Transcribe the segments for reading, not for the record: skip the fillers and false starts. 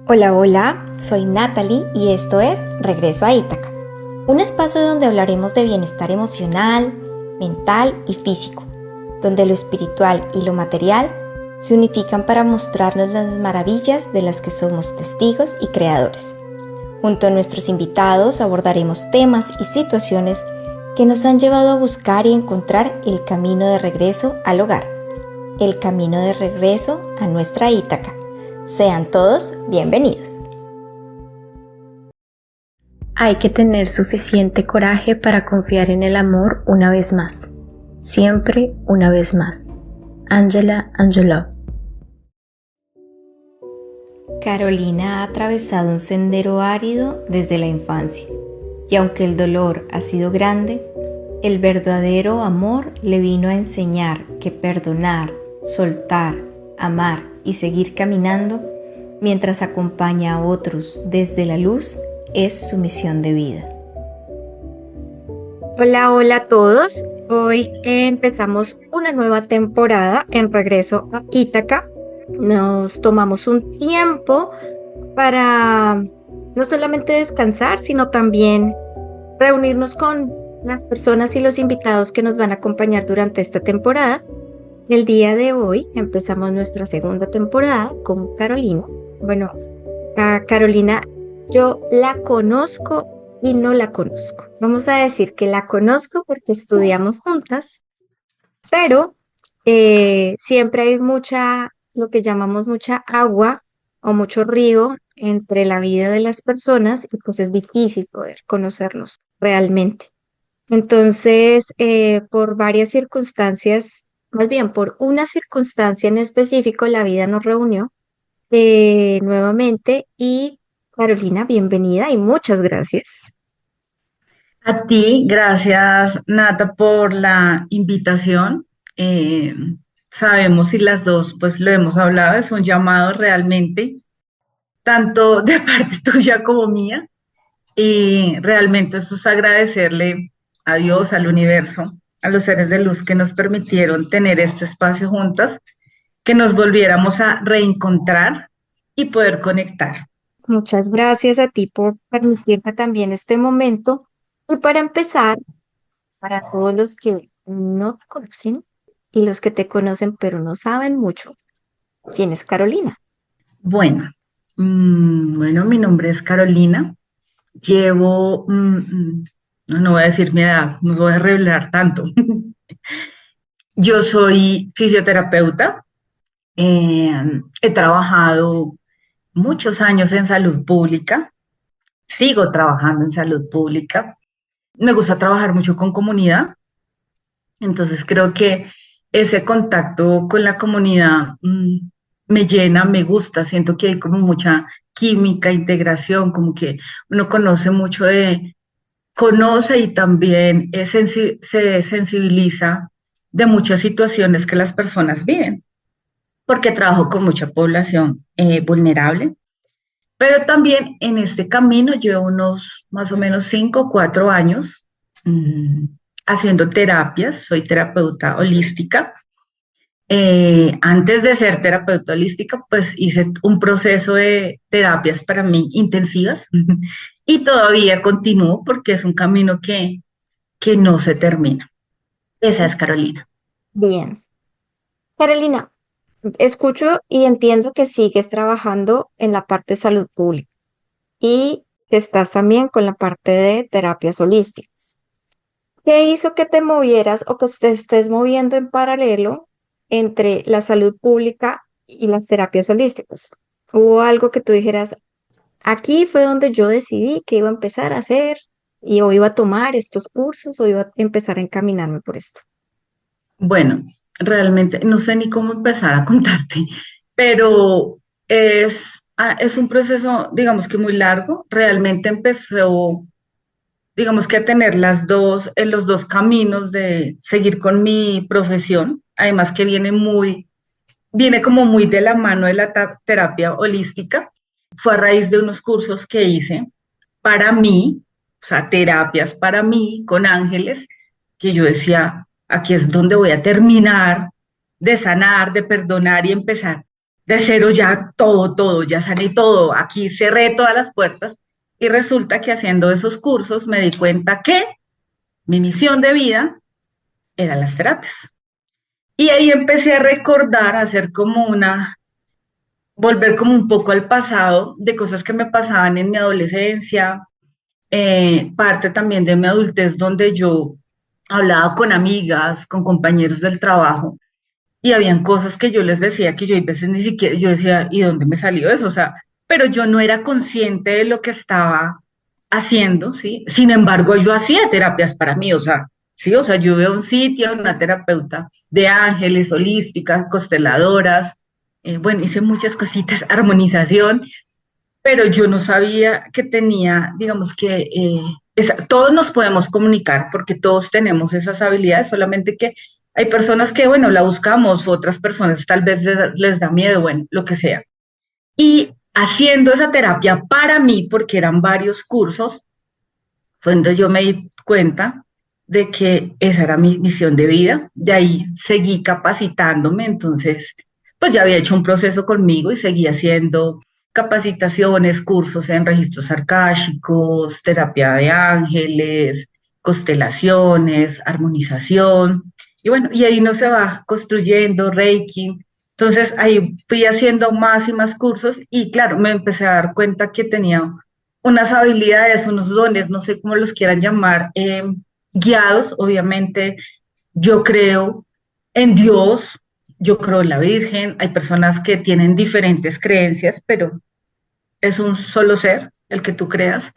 Hola, hola, soy Natalie y esto es Regreso a Ítaca, un espacio donde hablaremos de bienestar emocional, mental y físico, donde lo espiritual y lo material se unifican para mostrarnos las maravillas de las que somos testigos y creadores. Junto a nuestros invitados abordaremos temas y situaciones que nos han llevado a buscar y encontrar el camino de regreso al hogar, el camino de regreso a nuestra Ítaca. Sean todos bienvenidos. Hay que tener suficiente coraje para confiar en el amor una vez más. Siempre una vez más. Angela Angelou. Carolina ha atravesado un sendero árido desde la infancia, y aunque el dolor ha sido grande, el verdadero amor le vino a enseñar que perdonar, soltar, amar y seguir caminando mientras acompaña a otros desde la luz es su misión de vida. Hola a todos. Hoy empezamos una nueva temporada en Regreso a Ítaca. Nos tomamos un tiempo para no solamente descansar, sino también reunirnos con las personas y los invitados que nos van a acompañar durante esta temporada. El día de hoy empezamos nuestra segunda temporada con Carolina. Bueno, a Carolina yo la conozco y no la conozco. Vamos a decir que la conozco porque estudiamos juntas, pero siempre hay lo que llamamos mucha agua o mucho río entre la vida de las personas y pues es difícil poder conocernos realmente. Entonces, por varias circunstancias, más bien por una circunstancia en específico, la vida nos reunió nuevamente y Carolina, bienvenida y muchas gracias. A ti, gracias Nata por la invitación. Eh, Sabemos y las dos pues lo hemos hablado, es un llamado realmente, tanto de parte tuya como mía. Y realmente esto es agradecerle a Dios, al universo, a los seres de luz que nos permitieron tener este espacio juntas, que nos volviéramos a reencontrar y poder conectar. Muchas gracias a ti por permitirme también este momento. Y para empezar, para todos los que no te conocen y los que te conocen pero no saben mucho, ¿quién es Carolina? Bueno, bueno, mi nombre es Carolina. Llevo, no voy a decir mi edad, no voy a revelar tanto. Yo soy fisioterapeuta, eh, he trabajado muchos años en salud pública, sigo trabajando en salud pública. Me gusta trabajar mucho con comunidad, entonces creo que ese contacto con la comunidad me llena, me gusta, siento que hay como mucha química, integración, como que uno conoce y también se sensibiliza de muchas situaciones que las personas viven, porque trabajo con mucha población vulnerable, pero también en este camino llevo unos más o menos 5 o 4 años mm, haciendo terapias, soy terapeuta holística. Antes de ser terapeuta holística, pues hice un proceso de terapias para mí intensivas y todavía continúo porque es un camino que no se termina. Esa es Carolina. Bien. Carolina, escucho y entiendo que sigues trabajando en la parte de salud pública y que estás también con la parte de terapias holísticas. ¿Qué hizo que te movieras o que te estés moviendo en paralelo entre la salud pública y las terapias holísticas? ¿Hubo algo que tú dijeras, aquí fue donde yo decidí que iba a empezar a hacer y o iba a tomar estos cursos o iba a empezar a encaminarme por esto? Bueno, realmente no sé ni cómo empezar a contarte, pero es un proceso, digamos que muy largo. Realmente empezó, digamos que a tener los dos caminos de seguir con mi profesión, además que viene como muy de la mano de la terapia holística. Fue a raíz de unos cursos que hice para mí, o sea, terapias para mí con ángeles, que yo decía, aquí es donde voy a terminar de sanar, de perdonar y empezar. de cero ya todo, ya sané todo, aquí cerré todas las puertas y resulta que haciendo esos cursos me di cuenta que mi misión de vida eran las terapias. Y ahí empecé a recordar, a hacer como volver como un poco al pasado de cosas que me pasaban en mi adolescencia, parte también de mi adultez donde yo hablaba con amigas, con compañeros del trabajo y habían cosas que yo les decía que yo a veces ni siquiera, yo decía, ¿y dónde me salió eso? O sea, pero yo no era consciente de lo que estaba haciendo, ¿sí? Sin embargo, yo hacía terapias para mí, o sea, sí, o sea, yo veo un sitio, una terapeuta de ángeles, holísticas, consteladoras, bueno, hice muchas cositas, armonización, pero yo no sabía que tenía, digamos que todos nos podemos comunicar porque todos tenemos esas habilidades, solamente que hay personas que, bueno, la buscamos, otras personas tal vez les da miedo, bueno, lo que sea. Y haciendo esa terapia para mí, porque eran varios cursos, fue donde yo me di cuenta de que esa era mi misión de vida. De ahí seguí capacitándome, entonces, pues ya había hecho un proceso conmigo y seguí haciendo capacitaciones, cursos en registros arkáshicos, terapia de ángeles, constelaciones, armonización. Y bueno, y ahí no se va construyendo Reiki. Entonces ahí fui haciendo más y más cursos y claro, me empecé a dar cuenta que tenía unas habilidades, unos dones, no sé cómo los quieran llamar, guiados, obviamente yo creo en Dios, yo creo en la Virgen, hay personas que tienen diferentes creencias, pero es un solo ser el que tú creas.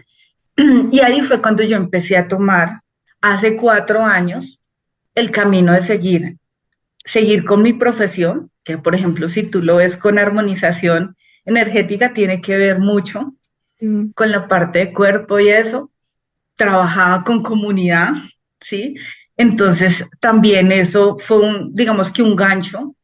Y ahí fue cuando yo empecé a tomar, hace 4 años, el camino de seguir con mi profesión, que por ejemplo, si tú lo ves con armonización energética, tiene que ver mucho Mm, con la parte de cuerpo y eso, trabajaba con comunidad, ¿sí? Entonces también eso fue digamos que un gancho,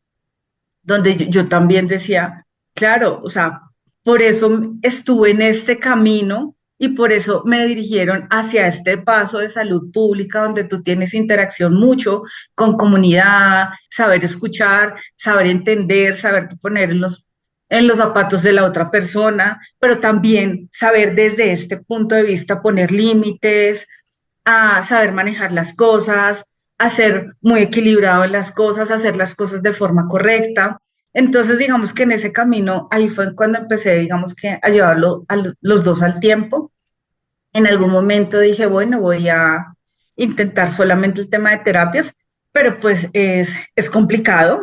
donde yo también decía, claro, o sea, por eso estuve en este camino y por eso me dirigieron hacia este paso de salud pública, donde tú tienes interacción mucho con comunidad, saber escuchar, saber entender, saber poner en los zapatos de la otra persona, pero también saber desde este punto de vista poner límites, a saber manejar las cosas, a ser muy equilibrado en las cosas, a hacer las cosas de forma correcta. Entonces, digamos que en ese camino, ahí fue cuando empecé, digamos que a llevarlo los dos al tiempo. En algún momento dije, bueno, voy a intentar solamente el tema de terapias, pero pues es complicado.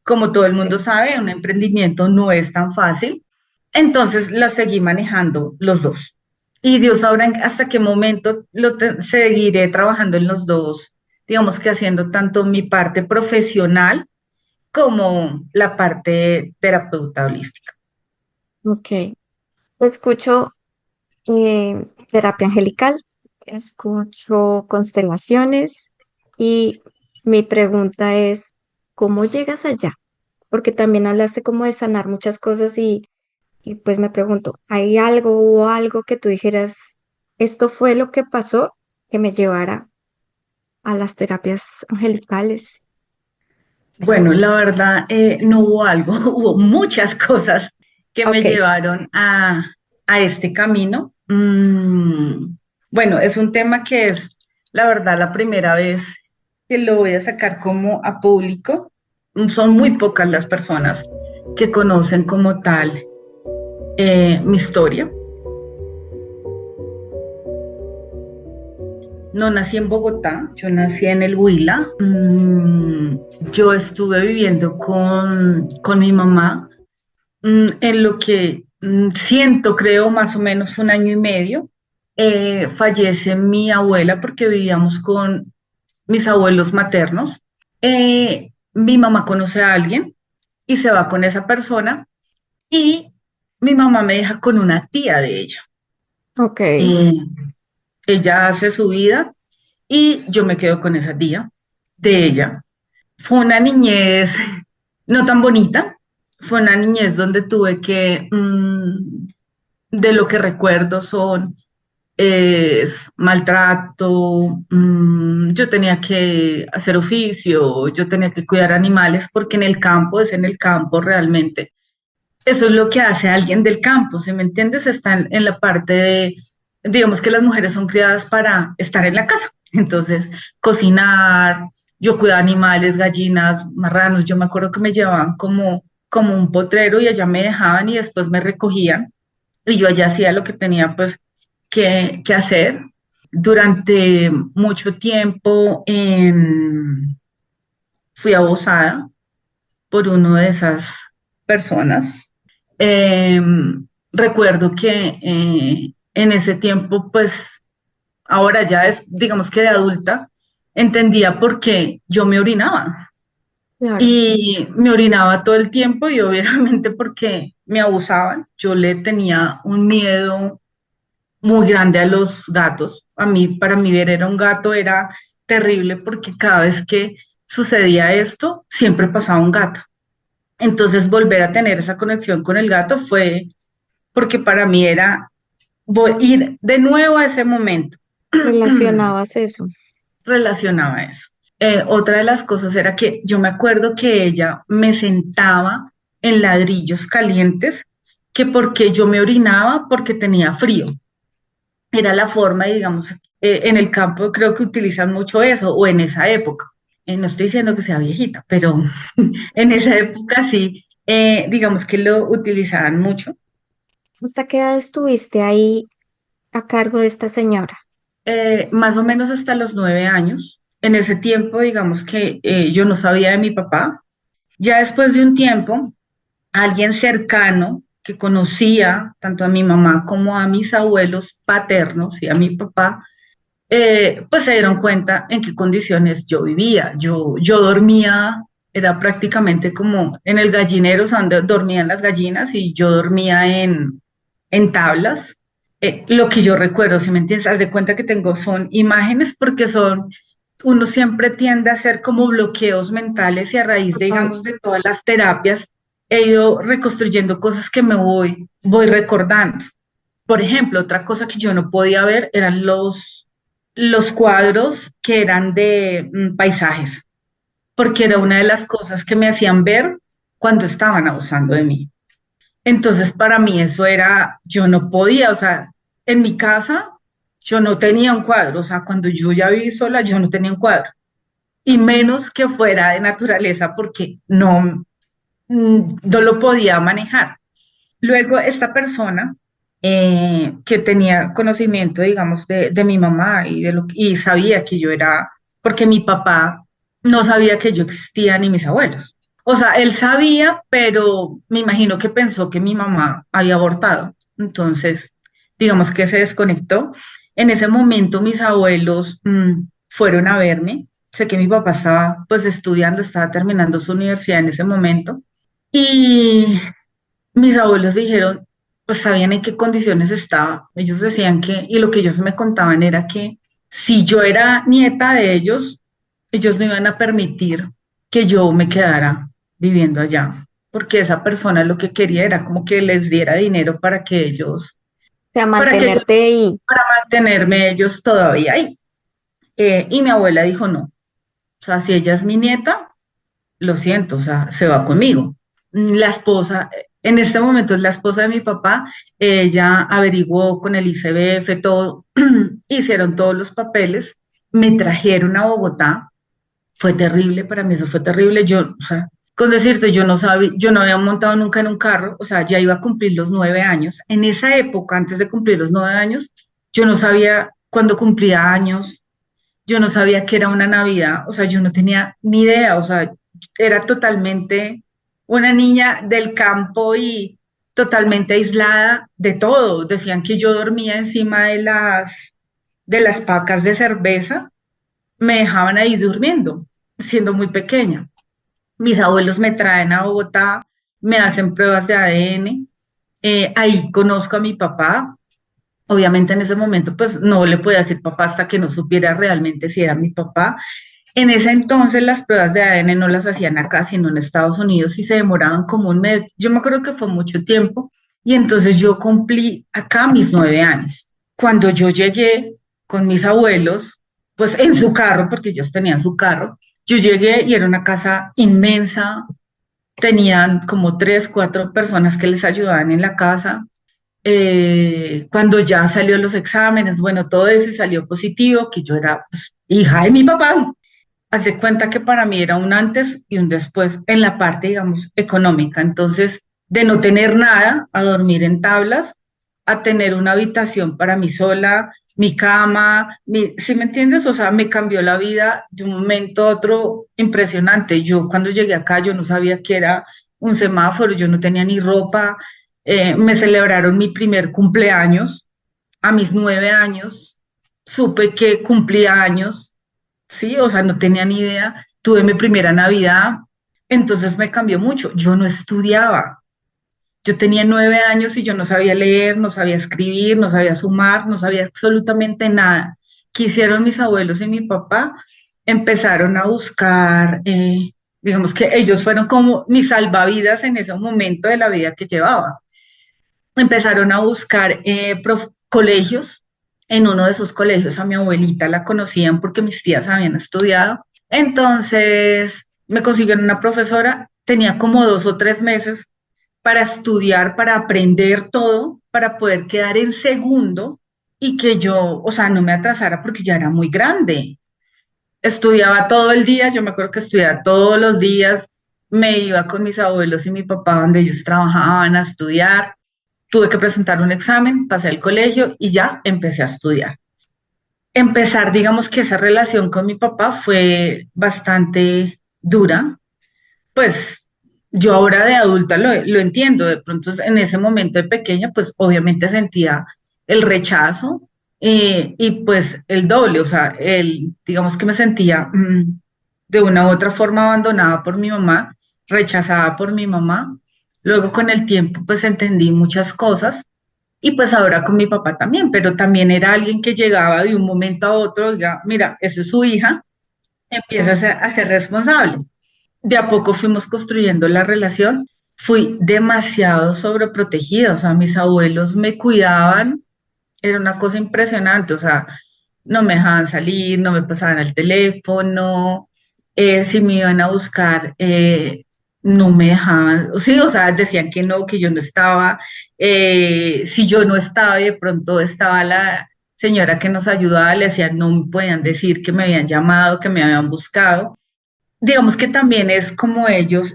Como todo el mundo sabe, un emprendimiento no es tan fácil. Entonces la seguí manejando los dos. Y Dios sabrá hasta qué momento seguiré trabajando en los dos, digamos que haciendo tanto mi parte profesional como la parte terapeuta holística. ok. Escucho terapia angelical, escucho constelaciones y mi pregunta es, ¿cómo llegas allá? Porque también hablaste como de sanar muchas cosas y pues me pregunto, ¿hay algo o algo que tú dijeras, esto fue lo que pasó que me llevara a las terapias angelicales? Bueno, la verdad, no hubo algo, hubo muchas cosas que me Ok, llevaron a este camino. Bueno, es un tema que es, la verdad, la primera vez que lo voy a sacar como a público. Son muy pocas las personas que conocen como tal mi historia. No nací en Bogotá, yo nací en el Huila. Yo estuve viviendo con mi mamá en lo que siento, creo, más o menos 1 año y medio. Fallece mi abuela porque vivíamos con mis abuelos maternos. Mi mamá conoce a alguien y se va con esa persona y mi mamá me deja con una tía de ella. ok, Eh, Ella hace su vida y yo me quedo con esa tía de ella. Fue una niñez no tan bonita, fue una niñez donde tuve que, de lo que recuerdo son maltrato, yo tenía que hacer oficio, yo tenía que cuidar animales porque en el campo, es en el campo realmente, eso es lo que hace alguien del campo, ¿sí me entiendes? Están en la parte de, digamos que las mujeres son criadas para estar en la casa. Entonces, cocinar, yo cuidaba animales, gallinas, marranos. Yo me acuerdo que me llevaban como un potrero y allá me dejaban y después me recogían. Y yo allá hacía lo que tenía pues que hacer. Durante mucho tiempo fui abusada por una de esas personas. Eh, Recuerdo que en ese tiempo, pues ahora ya es, digamos que de adulta, entendía por qué yo me orinaba. Claro. Y me orinaba todo el tiempo y obviamente porque me abusaban. Yo le tenía un miedo muy grande a los gatos. A mí, para mí ver era un gato era terrible porque cada vez que sucedía esto, siempre pasaba un gato. Entonces volver a tener esa conexión con el gato fue porque para mí era ir de nuevo a ese momento. Relacionabas eso. Relacionaba eso. Otra de las cosas era que yo me acuerdo que ella me sentaba en ladrillos calientes, que porque yo me orinaba porque tenía frío. Era la forma, digamos, en el campo creo que utilizan mucho eso, o en esa época. No estoy diciendo que sea viejita, pero en esa época sí, digamos que lo utilizaban mucho. ¿Hasta qué edad estuviste ahí a cargo de esta señora? Más o menos hasta los 9 años. En ese tiempo, digamos que yo no sabía de mi papá. Ya después de un tiempo, alguien cercano que conocía tanto a mi mamá como a mis abuelos paternos y a mi papá, pues se dieron cuenta en qué condiciones yo vivía. Yo dormía, era prácticamente como en el gallinero, o sea, donde dormían las gallinas y yo dormía en tablas. Lo que yo recuerdo, si me entiendes, haz de cuenta que tengo son imágenes porque son, uno siempre tiende a hacer como bloqueos mentales y a raíz de, Total. digamos, de todas las terapias, he ido reconstruyendo cosas que me voy recordando. Por ejemplo, otra cosa que yo no podía ver eran los cuadros que eran de paisajes, porque era una de las cosas que me hacían ver cuando estaban abusando de mí. Entonces, para mí eso era, yo no podía, o sea, en mi casa yo no tenía un cuadro, o sea, cuando yo ya viví sola, yo no tenía un cuadro, y menos que fuera de naturaleza porque no lo podía manejar. Luego, esta persona que tenía conocimiento, digamos, de mi mamá y sabía que yo era, porque mi papá no sabía que yo existía ni mis abuelos. O sea, él sabía, pero me imagino que pensó que mi mamá había abortado. Entonces, digamos que se desconectó. En ese momento, mis abuelos fueron a verme. Sé que mi papá estaba pues estudiando, estaba terminando su universidad en ese momento. Y mis abuelos dijeron, pues sabían en qué condiciones estaba. Ellos decían que, y lo que ellos me contaban era que si yo era nieta de ellos no iban a permitir que yo me quedara viviendo allá, porque esa persona lo que quería era como que les diera dinero O sea, para que ellos, mantenerte ahí. para mantenerme ellos todavía ahí. Y mi abuela dijo, no, o sea, si ella es mi nieta, lo siento, o sea, se va conmigo. La esposa, en este momento es la esposa de mi papá, ella averiguó con el ICBF todo, hicieron todos los papeles, me trajeron a Bogotá, fue terrible, para mí eso fue terrible, yo, o sea, con decirte, yo no sabía, yo no había montado nunca en un carro, o sea, ya iba a cumplir los 9 años. En esa época, antes de cumplir los 9 años, yo no sabía cuándo cumplía años, yo no sabía que era una Navidad, o sea, yo no tenía ni idea, o sea, era totalmente una niña del campo y totalmente aislada de todo. Decían que yo dormía encima de las pacas de cerveza, me dejaban ahí durmiendo, siendo muy pequeña. Mis abuelos me traen a Bogotá, me hacen pruebas de ADN, ahí conozco a mi papá. Obviamente en ese momento pues no le podía decir papá hasta que no supiera realmente si era mi papá. En ese entonces las pruebas de ADN no las hacían acá, sino en Estados Unidos y se demoraban como un mes. Yo me acuerdo que fue mucho tiempo y entonces yo cumplí acá mis 9 años. Cuando yo llegué con mis abuelos, pues en su carro, porque ellos tenían su carro, yo llegué y era una casa inmensa, tenían como tres, cuatro personas que les ayudaban en la casa. Cuando ya salió los exámenes, bueno, todo eso y salió positivo, que yo era pues, hija de mi papá. Hace cuenta que para mí era un antes y un después en la parte, digamos, económica. Entonces, de no tener nada, a dormir en tablas, a tener una habitación para mí sola, mi cama, ¿sí me entiendes? O sea, me cambió la vida de un momento a otro impresionante. Yo cuando llegué acá, yo no sabía que era un semáforo, yo no tenía ni ropa. Me celebraron mi primer cumpleaños a mis 9 años. Supe que cumplía años, sí, o sea, no tenía ni idea. Tuve mi primera Navidad, entonces me cambió mucho. Yo no estudiaba. Yo tenía 9 años y yo no sabía leer, no sabía escribir, no sabía sumar, no sabía absolutamente nada. ¿Qué hicieron mis abuelos y mi papá? Empezaron a buscar, digamos que ellos fueron como mis salvavidas en ese momento de la vida que llevaba. Empezaron a buscar colegios. En uno de esos colegios a mi abuelita la conocían porque mis tías habían estudiado. Entonces me consiguieron una profesora, tenía como 2 o 3 meses para estudiar, para aprender todo, para poder quedar en segundo y que yo, o sea, no me atrasara porque ya era muy grande. Estudiaba todo el día, yo me acuerdo que estudiaba todos los días, me iba con mis abuelos y mi papá donde ellos trabajaban a estudiar. Tuve que presentar un examen, pasé al colegio y ya empecé a estudiar. Empezar, digamos que esa relación con mi papá fue bastante dura, pues yo ahora de adulta lo entiendo, de pronto en ese momento de pequeña, pues obviamente sentía el rechazo y pues el doble, o sea, digamos que me sentía de una u otra forma abandonada por mi mamá, rechazada por mi mamá. Luego con el tiempo pues entendí muchas cosas y pues ahora con mi papá también, pero también era alguien que llegaba de un momento a otro, diga, mira, eso es su hija, empieza a ser responsable. De a poco fuimos construyendo la relación. Fui demasiado sobreprotegida, o sea, mis abuelos me cuidaban, era una cosa impresionante, o sea, no me dejaban salir, no me pasaban el teléfono, si me iban a buscar, no me dejaban, sí, o sea, decían que no, que yo no estaba, si yo no estaba y de pronto estaba la señora que nos ayudaba, le decían, no me podían decir que me habían llamado, que me habían buscado. Digamos que también es como ellos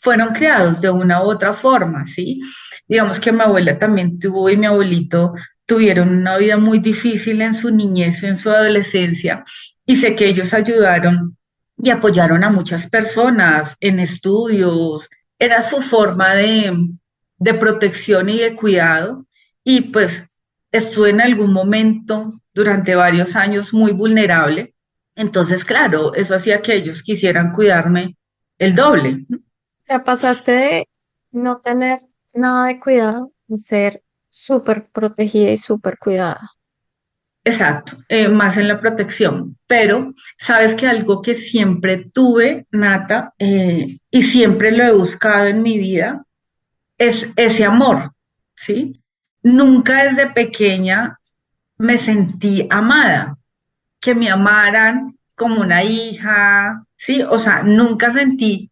fueron criados de una u otra forma, ¿sí? Digamos que mi abuela también tuvo y mi abuelito tuvieron una vida muy difícil en su niñez, en su adolescencia, y sé que ellos ayudaron y apoyaron a muchas personas en estudios, era su forma de protección y de cuidado, y pues estuve en algún momento durante varios años muy vulnerable, entonces, claro, eso hacía que ellos quisieran cuidarme el doble. Ya pasaste de no tener nada de cuidado a ser súper protegida y súper cuidada. Exacto, más en la protección. Pero, sabes que algo que siempre tuve, Nata, y siempre lo he buscado en mi vida, es ese amor, ¿sí? Nunca desde pequeña me sentí amada, que me amaran como una hija, ¿sí? O sea, nunca sentí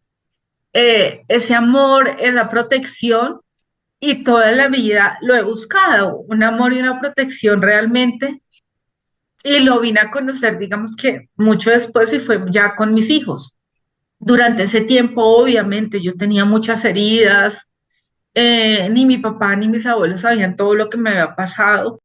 ese amor, esa protección y toda la vida lo he buscado, un amor y una protección realmente, y lo vine a conocer, digamos que mucho después y fue ya con mis hijos. Durante ese tiempo, obviamente, yo tenía muchas heridas, ni mi papá ni mis abuelos sabían todo lo que me había pasado.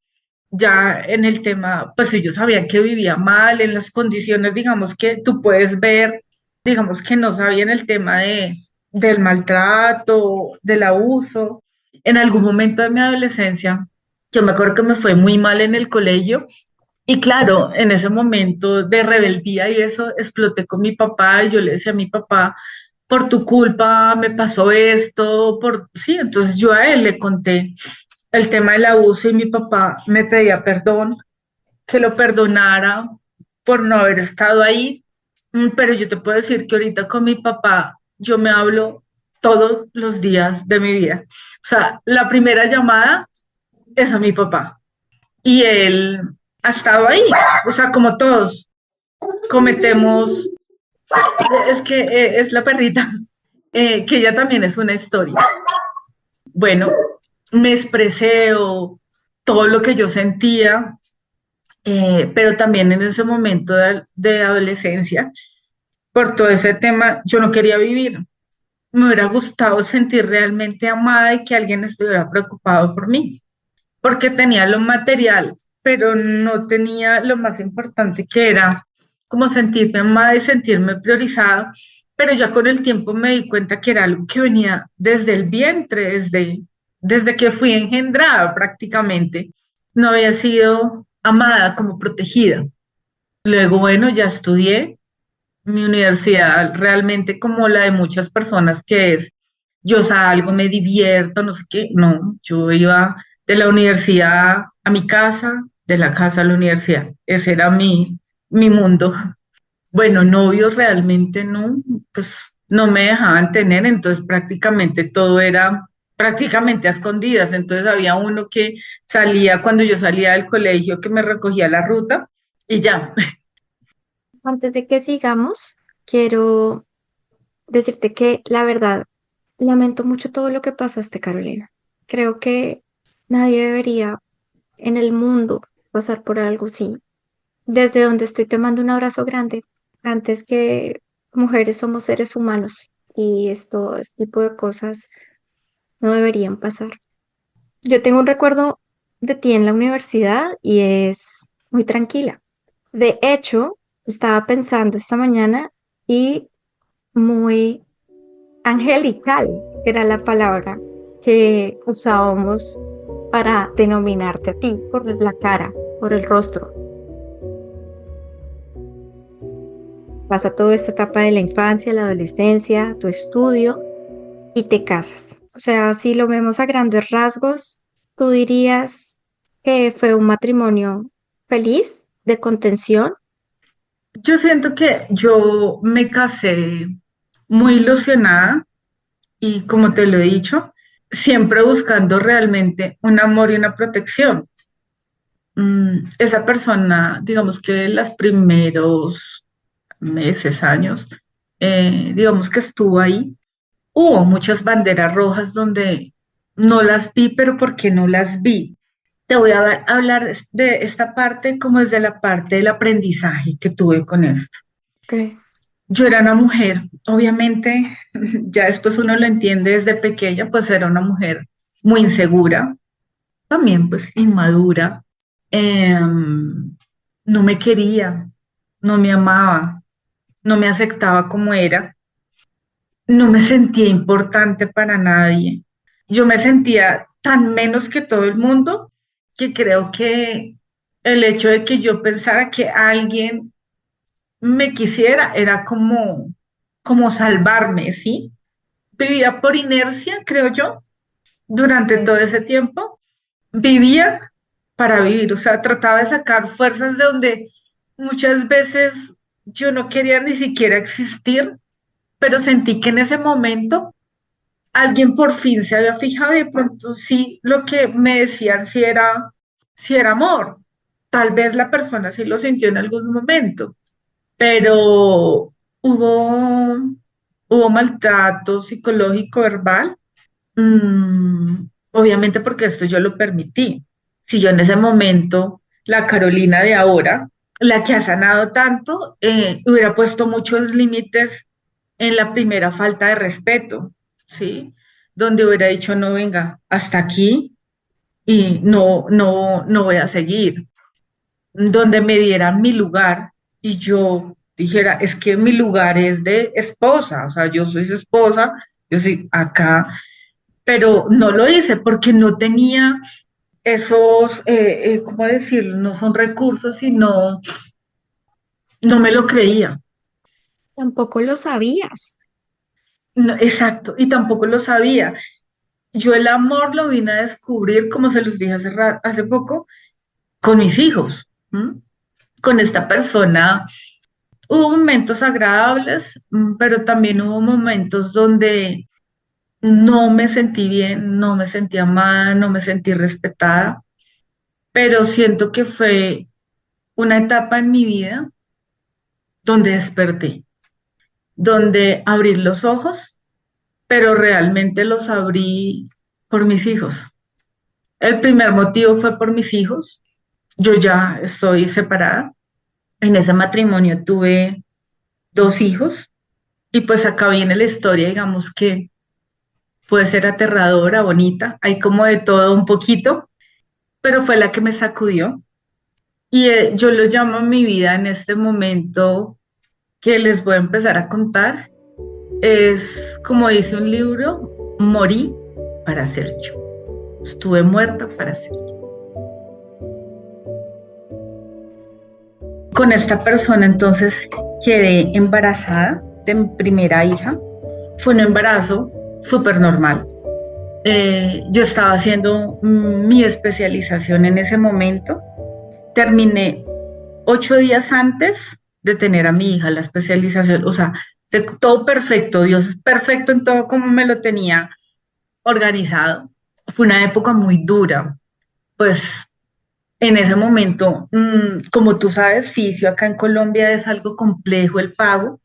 Ya en el tema, pues ellos sabían que vivía mal, en las condiciones, digamos, que tú puedes ver, digamos que no sabían el tema del maltrato, del abuso. En algún momento de mi adolescencia, yo me acuerdo que me fue muy mal en el colegio y claro, en ese momento de rebeldía y eso, exploté con mi papá y yo le decía a mi papá, por tu culpa me pasó esto, sí, entonces yo a él le conté el tema del abuso y mi papá me pedía perdón, que lo perdonara por no haber estado ahí. Pero yo te puedo decir que ahorita con mi papá yo me hablo todos los días de mi vida. O sea, la primera llamada es a mi papá y él ha estado ahí. O sea, como todos cometemos, es que es la perrita. que ella también es una historia. Bueno, me expresé o todo lo que yo sentía, pero también en ese momento de adolescencia, por todo ese tema, yo no quería vivir. Me hubiera gustado sentir realmente amada y que alguien estuviera preocupado por mí, porque tenía lo material, pero no tenía lo más importante que era como sentirme amada y sentirme priorizada. Pero ya con el tiempo me di cuenta que era algo que venía desde el vientre, desde que fui engendrada prácticamente. No había sido amada como protegida. Luego, bueno, ya estudié mi universidad realmente como la de muchas personas que es, yo salgo, me divierto, no sé qué, no, yo iba de la universidad a mi casa, de la casa a la universidad, ese era mi mundo. Bueno, novios realmente no, pues no me dejaban tener, entonces prácticamente todo era prácticamente a escondidas, entonces había uno que salía cuando yo salía del colegio, que me recogía la ruta y ya. Antes de que sigamos, quiero decirte que la verdad, lamento mucho todo lo que pasaste, Carolina. Creo que nadie debería en el mundo pasar por algo así. Desde donde estoy te mando un abrazo grande. Antes que mujeres somos seres humanos y este tipo de cosas no deberían pasar. Yo tengo un recuerdo de ti en la universidad y es muy tranquila. De hecho, estaba pensando esta mañana y muy angelical era la palabra que usábamos para denominarte a ti por la cara, por el rostro. Pasa toda esta etapa de la infancia, la adolescencia, tu estudio y te casas. O sea, si lo vemos a grandes rasgos, tú dirías que fue un matrimonio feliz, de contención. Yo siento que yo me casé muy ilusionada y como te lo he dicho, siempre buscando realmente un amor y una protección. Esa persona, digamos que los primeros meses, años, digamos que estuvo ahí. Hubo muchas banderas rojas donde no las vi, pero ¿por qué no las vi? Te voy a hablar de esta parte como desde la parte del aprendizaje que tuve con esto. Ok. Yo era una mujer, obviamente, ya después uno lo entiende desde pequeña, pues era una mujer muy insegura, también pues inmadura, no me quería, no me amaba, no me aceptaba como era, no me sentía importante para nadie. Yo me sentía tan menos que todo el mundo que creo que el hecho de que yo pensara que alguien me quisiera era como salvarme, ¿sí? Vivía por inercia, creo yo, durante todo Ok. ese tiempo. Vivía para vivir, o sea, trataba de sacar fuerzas de donde muchas veces yo no quería ni siquiera existir, pero sentí que en ese momento alguien por fin se había fijado y de pronto sí lo que me decían si era amor. Tal vez la persona sí lo sintió en algún momento, pero hubo, hubo maltrato psicológico verbal. Obviamente porque esto yo lo permití. Si yo en ese momento, la Carolina de ahora, la que ha sanado tanto, hubiera puesto muchos límites en la primera falta de respeto, ¿sí? Donde hubiera dicho, no, venga, hasta aquí y no voy a seguir. Donde me dieran mi lugar y yo dijera, es que mi lugar es de esposa, o sea, yo soy su esposa, yo soy acá, pero no lo hice porque no tenía esos, ¿cómo decirlo? No son recursos, sino no me lo creía. Tampoco lo sabías. No, exacto, y tampoco lo sabía. Yo el amor lo vine a descubrir, como se los dije hace poco, con mis hijos, ¿m? Con esta persona. Hubo momentos agradables, pero también hubo momentos donde no me sentí bien, no me sentí amada, no me sentí respetada, pero siento que fue una etapa en mi vida donde desperté, donde abrí los ojos pero realmente los abrí por mis hijos. El primer motivo fue por mis hijos. Yo ya estoy separada. En ese matrimonio tuve dos hijos y pues acá viene la historia, digamos que puede ser aterradora, bonita, hay como de todo un poquito, pero fue la que me sacudió. Y yo lo llamo mi vida en este momento que les voy a empezar a contar. Es como dice un libro, morí para ser yo. Estuve muerta para ser yo. Con esta persona entonces quedé embarazada de mi primera hija. Fue un embarazo súper normal. Yo estaba haciendo mi especialización en ese momento. Terminé 8 días antes de tener a mi hija la especialización. O sea, todo perfecto. Dios es perfecto en todo como me lo tenía organizado. Fue una época muy dura. Pues en ese momento, como tú sabes, fisio acá en Colombia es algo complejo el pago,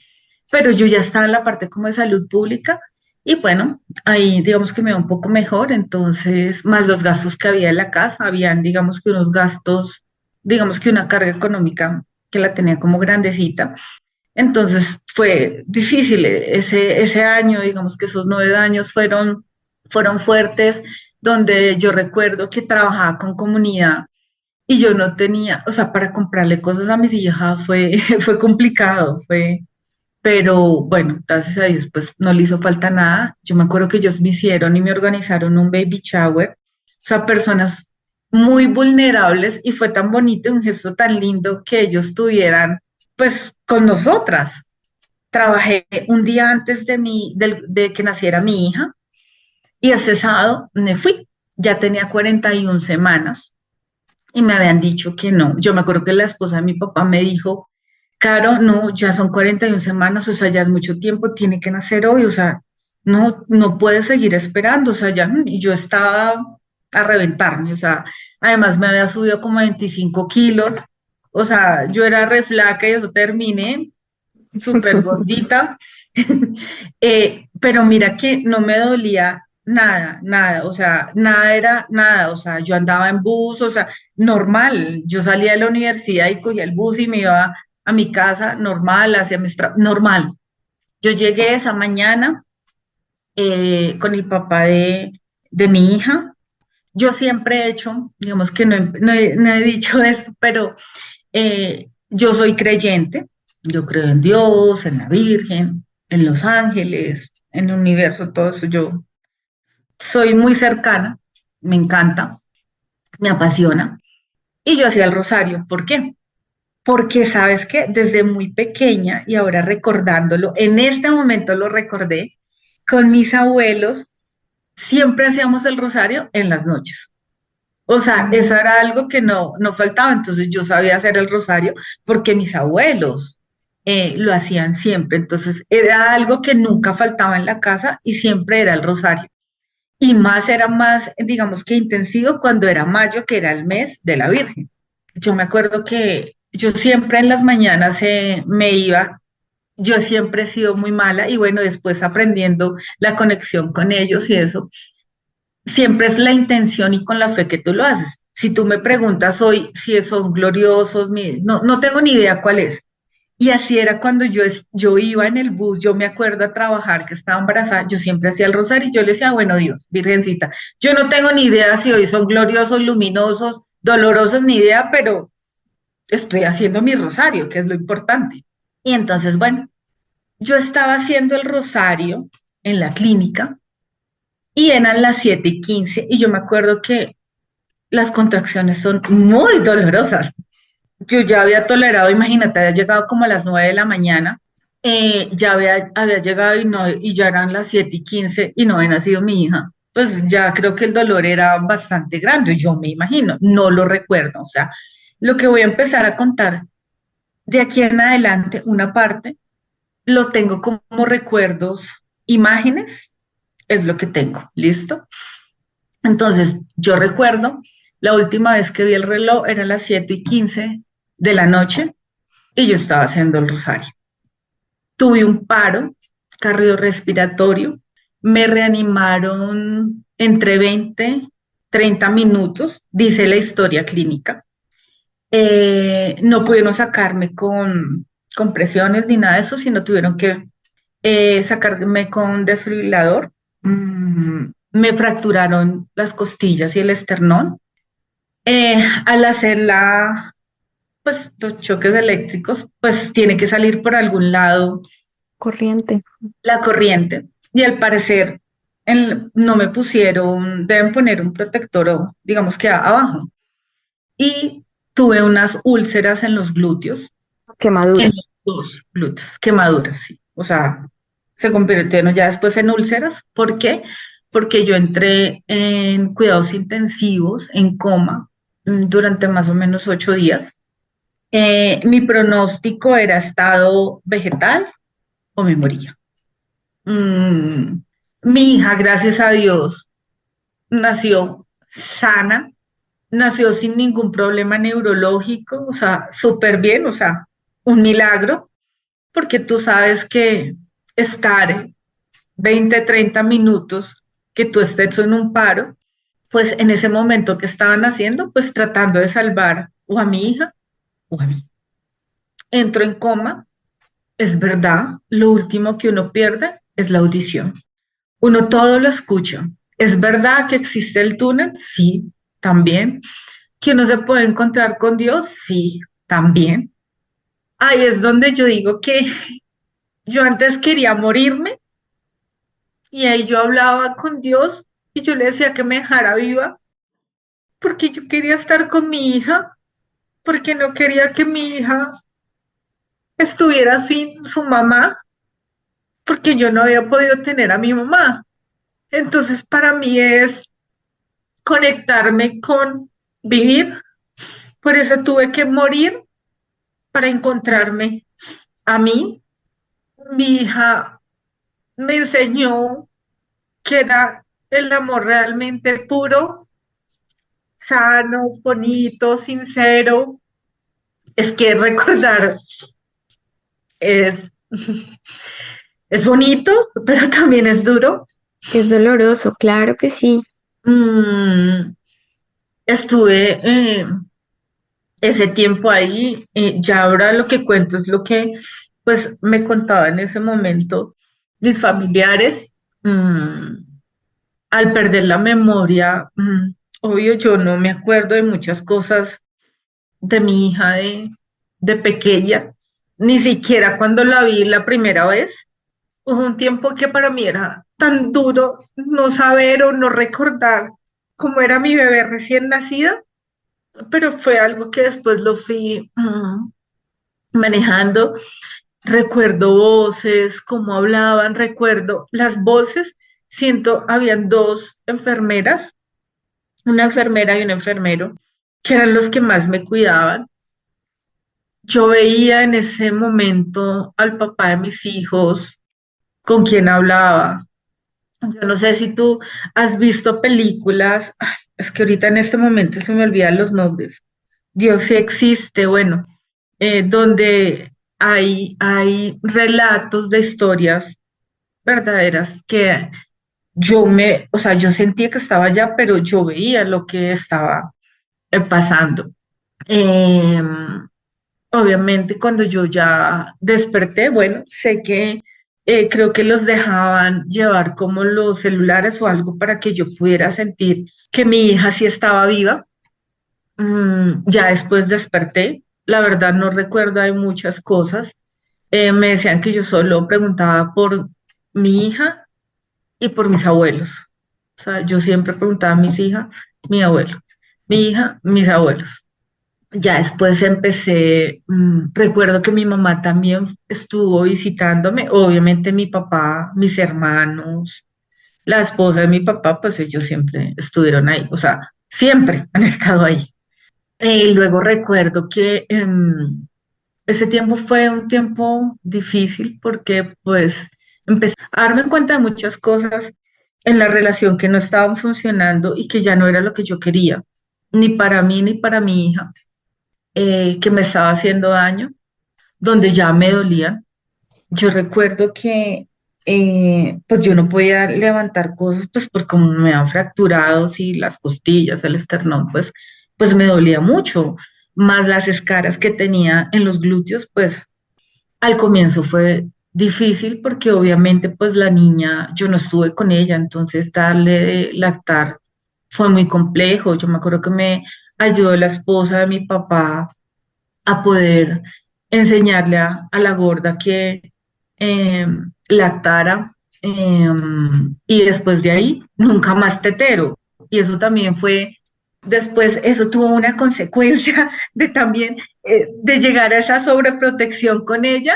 pero yo ya estaba en la parte como de salud pública y bueno, ahí digamos que me va un poco mejor, entonces, más los gastos que había en la casa, habían digamos que unos gastos, digamos que una carga económica que la tenía como grandecita, entonces fue difícil ese año, digamos que esos 9 años fueron fuertes, donde yo recuerdo que trabajaba con comunidad y yo no tenía, o sea, para comprarle cosas a mis hijas fue, fue complicado, pero bueno, gracias a Dios, pues no le hizo falta nada. Yo me acuerdo que ellos me hicieron y me organizaron un baby shower, o sea, personas muy vulnerables y fue tan bonito, un gesto tan lindo que ellos tuvieran, pues, con nosotras. Trabajé un día antes de que naciera mi hija y ese sábado me fui. Ya tenía 41 semanas y me habían dicho que no. Yo me acuerdo que la esposa de mi papá me dijo, Caro, no, ya son 41 semanas, o sea, ya es mucho tiempo, tiene que nacer hoy, o sea, no puede seguir esperando, o sea, ya, y yo estaba a reventarme, o sea, además me había subido como 25 kilos, o sea, yo era re flaca y eso terminé súper gordita, pero mira que no me dolía nada, nada, o sea, nada era nada, o sea, yo andaba en bus, o sea, normal, yo salía de la universidad y cogía el bus y me iba a mi casa normal, hacia normal. Yo llegué esa mañana con el papá de mi hija. Yo siempre he hecho, digamos que no he dicho esto, pero yo soy creyente, yo creo en Dios, en la Virgen, en los ángeles, en el universo, todo eso. Yo soy muy cercana, me encanta, me apasiona. Y yo hacía el rosario. ¿Por qué? Porque sabes que desde muy pequeña y ahora recordándolo, en este momento lo recordé, con mis abuelos siempre hacíamos el rosario en las noches. O sea, eso era algo que no faltaba. Entonces yo sabía hacer el rosario porque mis abuelos lo hacían siempre. Entonces era algo que nunca faltaba en la casa y siempre era el rosario. Y más era más, digamos que intensivo cuando era mayo, que era el mes de la Virgen. Yo me acuerdo que yo siempre en las mañanas me iba, yo siempre he sido muy mala y bueno, después aprendiendo la conexión con ellos y eso, siempre es la intención y con la fe que tú lo haces. Si tú me preguntas hoy si son gloriosos, no tengo ni idea cuál es. Y así era cuando yo iba en el bus, yo me acuerdo a trabajar que estaba embarazada, yo siempre hacía el rosario y yo le decía, bueno Dios, Virgencita, yo no tengo ni idea si hoy son gloriosos, luminosos, dolorosos, ni idea, pero estoy haciendo mi rosario, que es lo importante. Y entonces, bueno, yo estaba haciendo el rosario en la clínica y eran las 7:15 y yo me acuerdo que las contracciones son muy dolorosas. Yo ya había tolerado, imagínate, había llegado como a las 9 de la mañana, ya había llegado y ya eran las 7:15 y no había nacido mi hija. Pues ya creo que el dolor era bastante grande, yo me imagino, no lo recuerdo. O sea, lo que voy a empezar a contar de aquí en adelante, una parte, lo tengo como recuerdos, imágenes, es lo que tengo, ¿listo? Entonces, yo recuerdo, la última vez que vi el reloj era las 7:15 de la noche y yo estaba haciendo el rosario. Tuve un paro cardiorrespiratorio, Me reanimaron entre 20, 30 minutos, dice la historia clínica. No pudieron sacarme con presiones ni nada de eso, sino tuvieron que sacarme con desfibrilador. Me fracturaron las costillas y el esternón. Al hacer pues, los choques eléctricos, pues tiene que salir por algún lado Corriente. la corriente. Y al parecer no me pusieron, deben poner un protector, digamos que abajo. Y tuve unas úlceras en los glúteos, en Quemadura. los dos glúteos, quemaduras, sí. O sea, se convirtieron ya después en úlceras. ¿Por qué? Porque yo entré en cuidados intensivos, en coma, durante más o menos 8 días. Mi pronóstico era estado vegetal o me moría. Mm, Mi hija, gracias a Dios, nació sana, nació sin ningún problema neurológico, o sea, súper bien, o sea, un milagro, porque tú sabes que estar 20, 30 minutos que tú estés en un paro, pues en ese momento que estaban haciendo, pues tratando de salvar o a mi hija o a mí. Entro en coma, es verdad, lo último que uno pierde es la audición. Uno todo lo escucha. ¿Es verdad que existe el túnel? Sí, también. ¿Que uno se puede encontrar con Dios? Sí, también. Ahí es donde yo digo que yo antes quería morirme y ahí yo hablaba con Dios y yo le decía que me dejara viva porque yo quería estar con mi hija, porque no quería que mi hija estuviera sin su mamá, porque yo no había podido tener a mi mamá. Entonces para mí es conectarme con vivir. Por eso tuve que morir para encontrarme a mí. Mi hija me enseñó que era el amor realmente puro, sano, bonito, sincero. Es que recordar es, es bonito, pero también es duro. Es doloroso, claro que sí. Mm, Estuve ese tiempo ahí, ya ahora lo que cuento es lo que pues me contaba en ese momento mis familiares. mm, Al perder la memoria, obvio yo no me acuerdo de muchas cosas de mi hija de pequeña, ni siquiera cuando la vi la primera vez. Hubo un tiempo que para mí era tan duro no saber o no recordar cómo era mi bebé recién nacida, pero fue algo que después lo fui manejando. Recuerdo voces, cómo hablaban, recuerdo las voces. Siento, habían dos enfermeras, una enfermera y un enfermero, que eran los que más me cuidaban. Yo veía en ese momento al papá de mis hijos, con quien hablaba. Yo no sé si tú has visto películas, ay, es que ahorita en este momento se me olvidan los nombres. Dios sí existe, bueno, donde hay relatos de historias verdaderas que o sea, yo sentía que estaba allá, pero yo veía lo que estaba pasando. Em, Obviamente, cuando yo ya desperté, bueno, sé que creo que los dejaban llevar como los celulares o algo para que yo pudiera sentir que mi hija sí estaba viva. Ya después desperté. La verdad no recuerdo, hay muchas cosas. Me decían que yo solo preguntaba por mi hija y por mis abuelos. O sea, yo siempre preguntaba a mis hijas, mi abuelo, mi hija, mis abuelos. Ya después empecé, recuerdo que mi mamá también estuvo visitándome, obviamente mi papá, mis hermanos, la esposa de mi papá, pues ellos siempre estuvieron ahí, o sea, siempre han estado ahí. Luego recuerdo que ese tiempo fue un tiempo difícil porque pues empecé a darme cuenta de muchas cosas en la relación que no estaban funcionando y que ya no era lo que yo quería, ni para mí ni para mi hija, que me estaba haciendo daño, donde ya me dolían. Yo recuerdo que pues yo no podía levantar cosas, pues por como me han fracturado, y las costillas, el esternón, pues me dolía mucho, más las escaras que tenía en los glúteos, pues al comienzo fue difícil porque obviamente pues la niña, yo no estuve con ella, entonces darle lactar fue muy complejo. Yo me acuerdo que me ayudó la esposa de mi papá a poder enseñarle a la gorda que eh, lactara, y después de ahí nunca más tetero. Y eso también fue, después eso tuvo una consecuencia de también de llegar a esa sobreprotección con ella,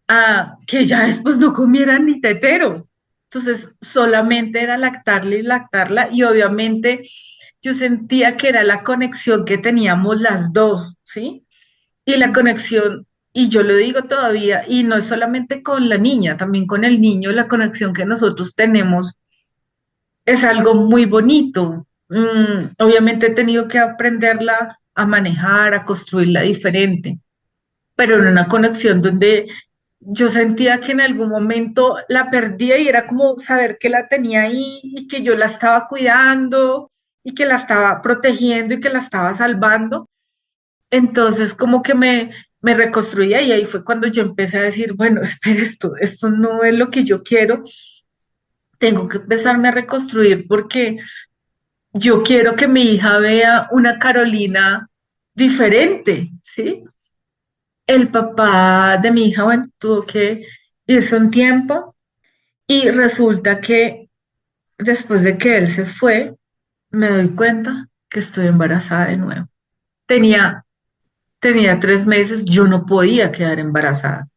a que ya después no comiera ni tetero. Entonces solamente era lactarle y lactarla y obviamente yo sentía que era la conexión que teníamos las dos, ¿sí? Y la conexión, y yo lo digo todavía, y no es solamente con la niña, también con el niño, la conexión que nosotros tenemos es algo muy bonito. Obviamente he tenido que aprenderla a manejar, a construirla diferente, pero en una conexión donde yo sentía que en algún momento la perdía y era como saber que la tenía ahí y que yo la estaba cuidando y que la estaba protegiendo y que la estaba salvando. Entonces, como que me reconstruía y ahí fue cuando yo empecé a decir, bueno, espera, esto no es lo que yo quiero, tengo que empezarme a reconstruir porque yo quiero que mi hija vea una Carolina diferente, ¿sí? El papá de mi hija, bueno, tuvo que irse un tiempo y resulta que después de que él se fue, me doy cuenta que estoy embarazada de nuevo. Tenía, tenía 3 meses, yo no podía quedar embarazada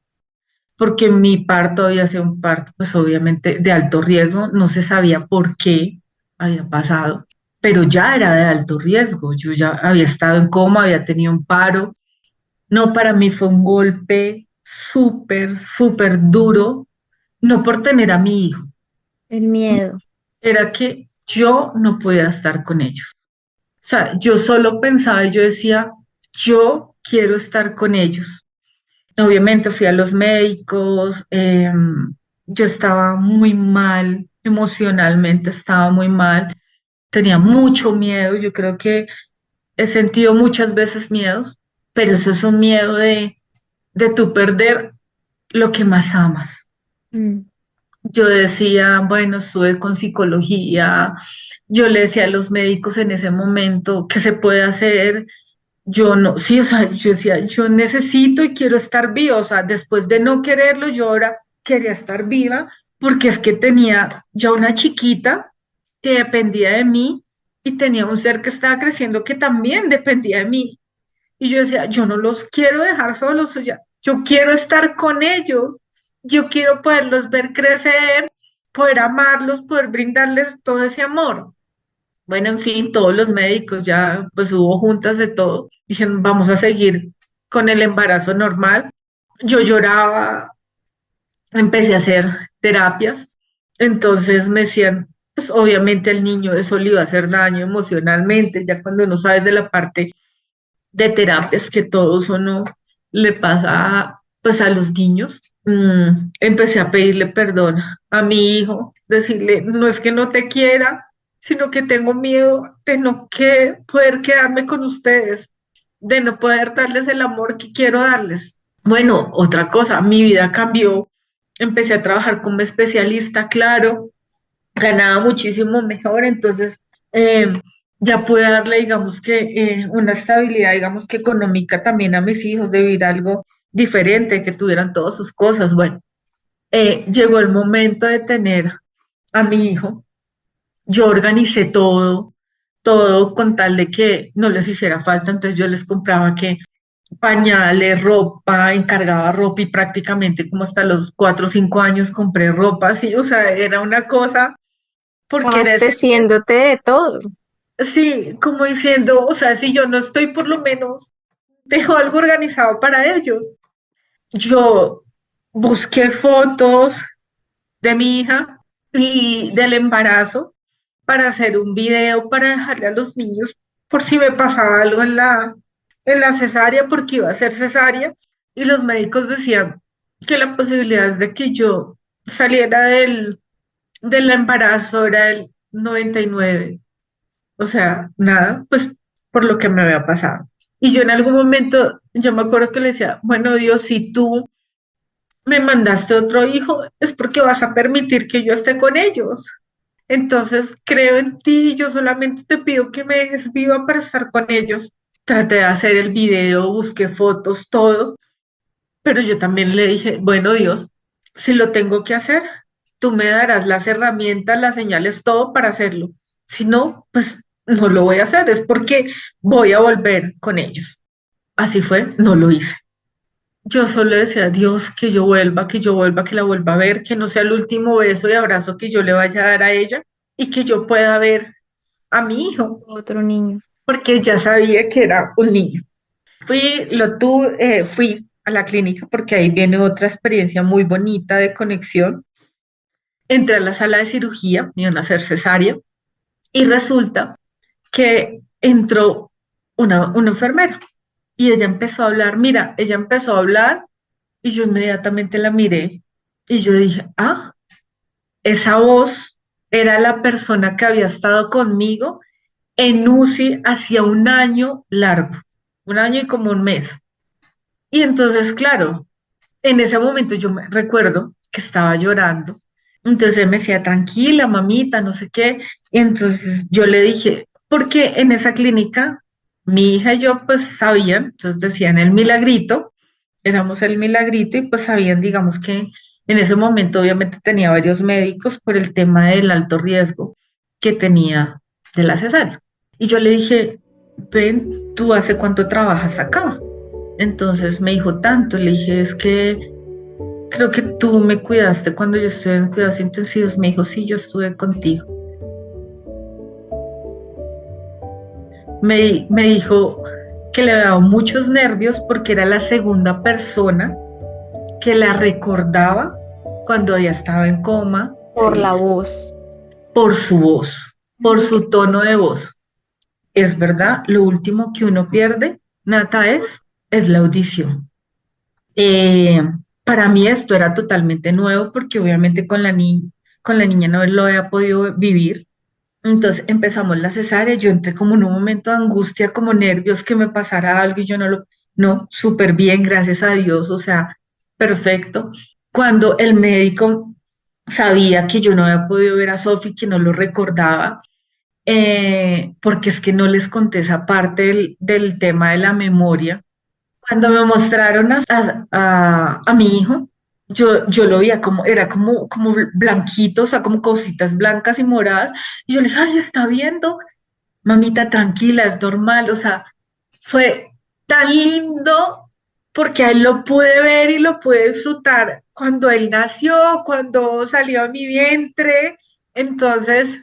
porque mi parto había sido un parto, pues obviamente de alto riesgo, no se sabía por qué había pasado, pero ya era de alto riesgo, yo ya había estado en coma, había tenido un paro. No, para mí fue un golpe súper, súper duro, no por tener a mi hijo, El miedo. era que yo no pudiera estar con ellos. O sea, yo solo pensaba y yo decía, yo quiero estar con ellos. Obviamente fui a los médicos, yo estaba muy mal, emocionalmente estaba muy mal, tenía mucho miedo, yo creo que he sentido muchas veces miedos, pero eso es un miedo de tú perder lo que más amas. Mm. Yo decía, bueno, estuve con psicología, yo le decía a los médicos en ese momento qué se puede hacer. Yo no, sí, o sea, yo decía, yo necesito y quiero estar viva, o sea, después de no quererlo, yo ahora quería estar viva porque es que tenía ya una chiquita que dependía de mí y tenía un ser que estaba creciendo que también dependía de mí. Y yo decía, yo no los quiero dejar solos, o sea, yo quiero estar con ellos, yo quiero poderlos ver crecer, poder amarlos, poder brindarles todo ese amor. Bueno, en fin, todos los médicos ya, pues hubo juntas de todo. Dijeron, vamos a seguir con el embarazo normal. Yo lloraba, empecé a hacer terapias. Entonces me decían, pues obviamente al niño eso le iba a hacer daño emocionalmente, ya cuando no sabes de la parte de terapias que todo eso no le pasa pues a los niños. Empecé a pedirle perdón a mi hijo, decirle, no es que no te quiera, sino que tengo miedo de no poder quedarme con ustedes, de no poder darles el amor que quiero darles. Bueno, otra cosa, mi vida cambió, empecé a trabajar como especialista, claro, ganaba muchísimo mejor, entonces eh, ya pude darle, digamos que, una estabilidad, digamos que económica también a mis hijos, de vivir algo diferente, que tuvieran todas sus cosas. Bueno, llegó el momento de tener a mi hijo, yo organicé todo, todo con tal de que no les hiciera falta, entonces yo les compraba que pañales, ropa, encargaba ropa y prácticamente como hasta los 4 o 5 años compré ropa, sí, o sea, era una cosa porque era ese, Abasteciéndote de todo. sí, como diciendo, o sea, si yo no estoy, por lo menos dejo algo organizado para ellos. Yo busqué fotos de mi hija y del embarazo para hacer un video para dejarle a los niños por si me pasaba algo en la cesárea, porque iba a ser cesárea, y los médicos decían que la posibilidad es de que yo saliera del embarazo, era el 99. O sea, nada, pues por lo que me había pasado. Y yo en algún momento, yo me acuerdo que le decía, bueno, Dios, si tú me mandaste otro hijo, es porque vas a permitir que yo esté con ellos. Entonces creo en ti, yo solamente te pido que me dejes viva para estar con ellos. Traté de hacer el video, busqué fotos, todo, pero yo también le dije, bueno, Dios, si lo tengo que hacer, tú me darás las herramientas, las señales, todo para hacerlo. Si no, pues no lo voy a hacer, es porque voy a volver con ellos. Así fue, no lo hice. Yo solo decía, Dios, que yo vuelva, que yo vuelva, que la vuelva a ver, que no sea el último beso y abrazo que yo le vaya a dar a ella y que yo pueda ver a mi hijo, Otro niño. porque ya sabía que era un niño. Fui a la clínica porque ahí viene otra experiencia muy bonita de conexión. Entré a la sala de cirugía, me iban a hacer cesárea y resulta que entró una enfermera y ella empezó a hablar. Mira, ella empezó a hablar y yo inmediatamente la miré y yo dije, ah, esa voz era la persona que había estado conmigo en UCI hacía un año largo, un año y como un mes. Y entonces, claro, en ese momento yo me recuerdo que estaba llorando. Entonces él me decía, tranquila, mamita, no sé qué. Y entonces yo le dije, porque en esa clínica mi hija y yo pues sabían, entonces decían el milagrito, éramos el milagrito y pues sabían, digamos que en ese momento obviamente tenía varios médicos por el tema del alto riesgo que tenía de la cesárea. Y yo le dije, ven, ¿tú hace cuánto trabajas acá? Entonces me dijo tanto, le dije, es que creo que tú me cuidaste cuando yo estuve en cuidados intensivos. Me dijo, sí, yo estuve contigo. Me dijo que le había dado muchos nervios porque era la segunda persona que la recordaba cuando ella estaba en coma, Por ¿sí? la voz. Por su voz, por Ujú. su tono de voz. Es verdad, lo último que uno pierde, Nata, es la audición. Eh, para mí esto era totalmente nuevo porque obviamente con la niña no lo había podido vivir. Entonces empezamos la cesárea, yo entré como en un momento de angustia, como nervios que me pasara algo y yo no, súper bien, gracias a Dios, o sea, perfecto. Cuando el médico sabía que yo no había podido ver a Sofi, que no lo recordaba, porque es que no les conté esa parte del tema de la memoria. Cuando me mostraron a mi hijo, yo lo veía como, era como blanquito, o sea, como cositas blancas y moradas, y yo le dije, ay, está viendo, mamita, tranquila, es normal, o sea, fue tan lindo porque a él lo pude ver y lo pude disfrutar cuando él nació, cuando salió a mi vientre, entonces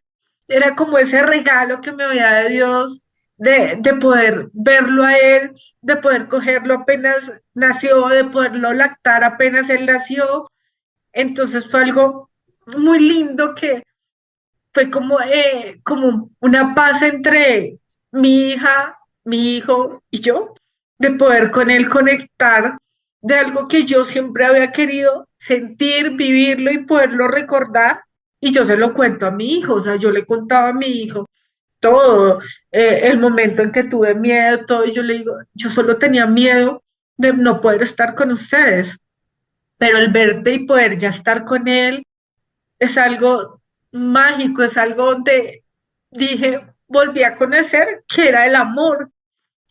era como ese regalo que me había de Dios de poder verlo a él, de poder cogerlo apenas nació, de poderlo lactar apenas él nació. Entonces fue algo muy lindo que fue como una paz entre mi hija, mi hijo y yo, de poder con él conectar de algo que yo siempre había querido sentir, vivirlo y poderlo recordar. Y yo se lo cuento a mi hijo, o sea, yo le contaba a mi hijo todo, el momento en que tuve miedo, todo, y yo le digo, yo solo tenía miedo de no poder estar con ustedes, pero el verte y poder ya estar con él es algo mágico, es algo donde dije, volví a conocer que era el amor,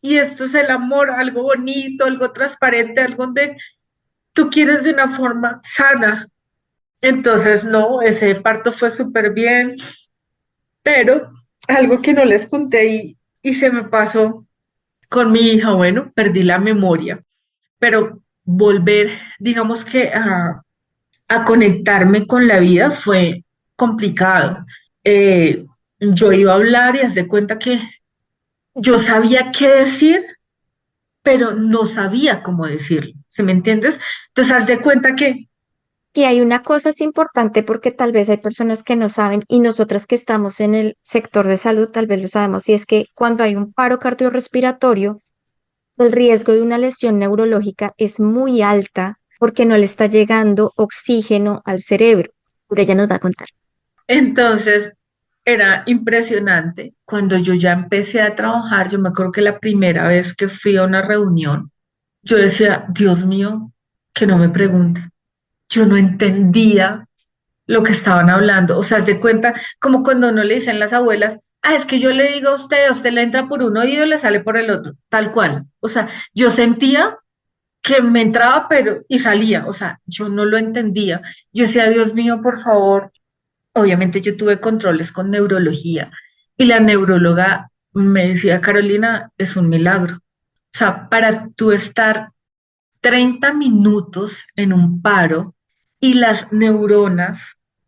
y esto es el amor, algo bonito, algo transparente, algo donde tú quieres de una forma sana. Entonces, no, ese parto fue súper bien, pero algo que no les conté y se me pasó con mi hija, bueno, perdí la memoria, pero volver, digamos que a conectarme con la vida fue complicado. Eh, yo iba a hablar y haz de cuenta que yo sabía qué decir, pero no sabía cómo decirlo, ¿sí me entiendes? Entonces haz de cuenta que, Y hay una cosa es importante porque tal vez hay personas que no saben y nosotras que estamos en el sector de salud tal vez lo sabemos, y es que cuando hay un paro cardiorrespiratorio, el riesgo de una lesión neurológica es muy alta porque no le está llegando oxígeno al cerebro. Pero ella nos va a contar. Entonces, era impresionante. Cuando yo ya empecé a trabajar, yo me acuerdo que la primera vez que fui a una reunión, yo decía, Dios mío, que no me pregunten. Yo no entendía lo que estaban hablando. O sea, haz de cuenta, como cuando uno le dicen las abuelas, es que yo le digo a usted le entra por un oído y le sale por el otro, tal cual. O sea, yo sentía que me entraba, pero y salía. O sea, yo no lo entendía. Yo decía, Dios mío, por favor. Obviamente yo tuve controles con neurología y la neuróloga me decía, Carolina, es un milagro. O sea, para tú estar 30 minutos en un paro y las neuronas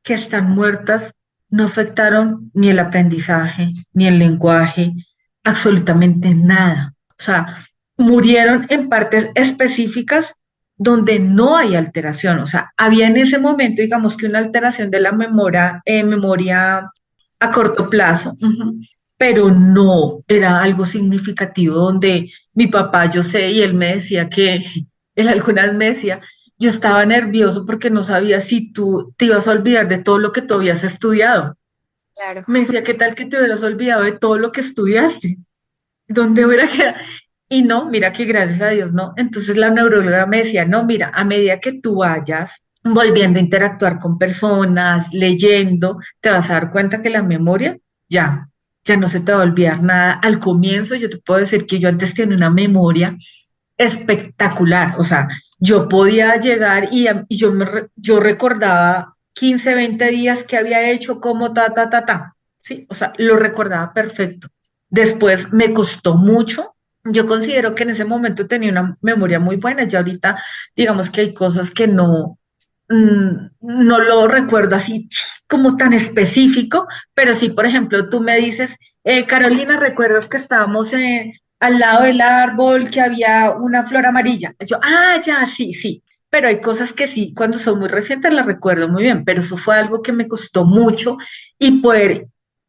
que están muertas no afectaron ni el aprendizaje, ni el lenguaje, absolutamente nada. O sea, murieron en partes específicas donde no hay alteración. O sea, había en ese momento, digamos que una alteración de la memoria a corto plazo, pero no era algo significativo donde mi papá, yo sé, y él me decía que él algunas me decía, yo estaba nervioso porque no sabía si tú te ibas a olvidar de todo lo que tú habías estudiado. Claro. Me decía, ¿qué tal que te hubieras olvidado de todo lo que estudiaste? ¿Dónde hubiera quedado? Y no, mira que gracias a Dios no. Entonces la neuróloga me decía, no, mira, a medida que tú vayas volviendo a interactuar con personas, leyendo, te vas a dar cuenta que la memoria ya, ya no se te va a olvidar nada. Al comienzo yo te puedo decir que yo antes tenía una memoria espectacular. O sea, yo podía llegar y yo recordaba 15 20 días que había hecho como ta. Sí, o sea, lo recordaba perfecto. Después me costó mucho. Yo considero que en ese momento tenía una memoria muy buena. Ya ahorita, digamos que hay cosas que no lo recuerdo así como tan específico, pero sí, por ejemplo, tú me dices, Carolina, ¿recuerdas que estábamos al lado del árbol, que había una flor amarilla? Yo, ya, sí, sí. Pero hay cosas que sí, cuando son muy recientes las recuerdo muy bien, pero eso fue algo que me costó mucho y poder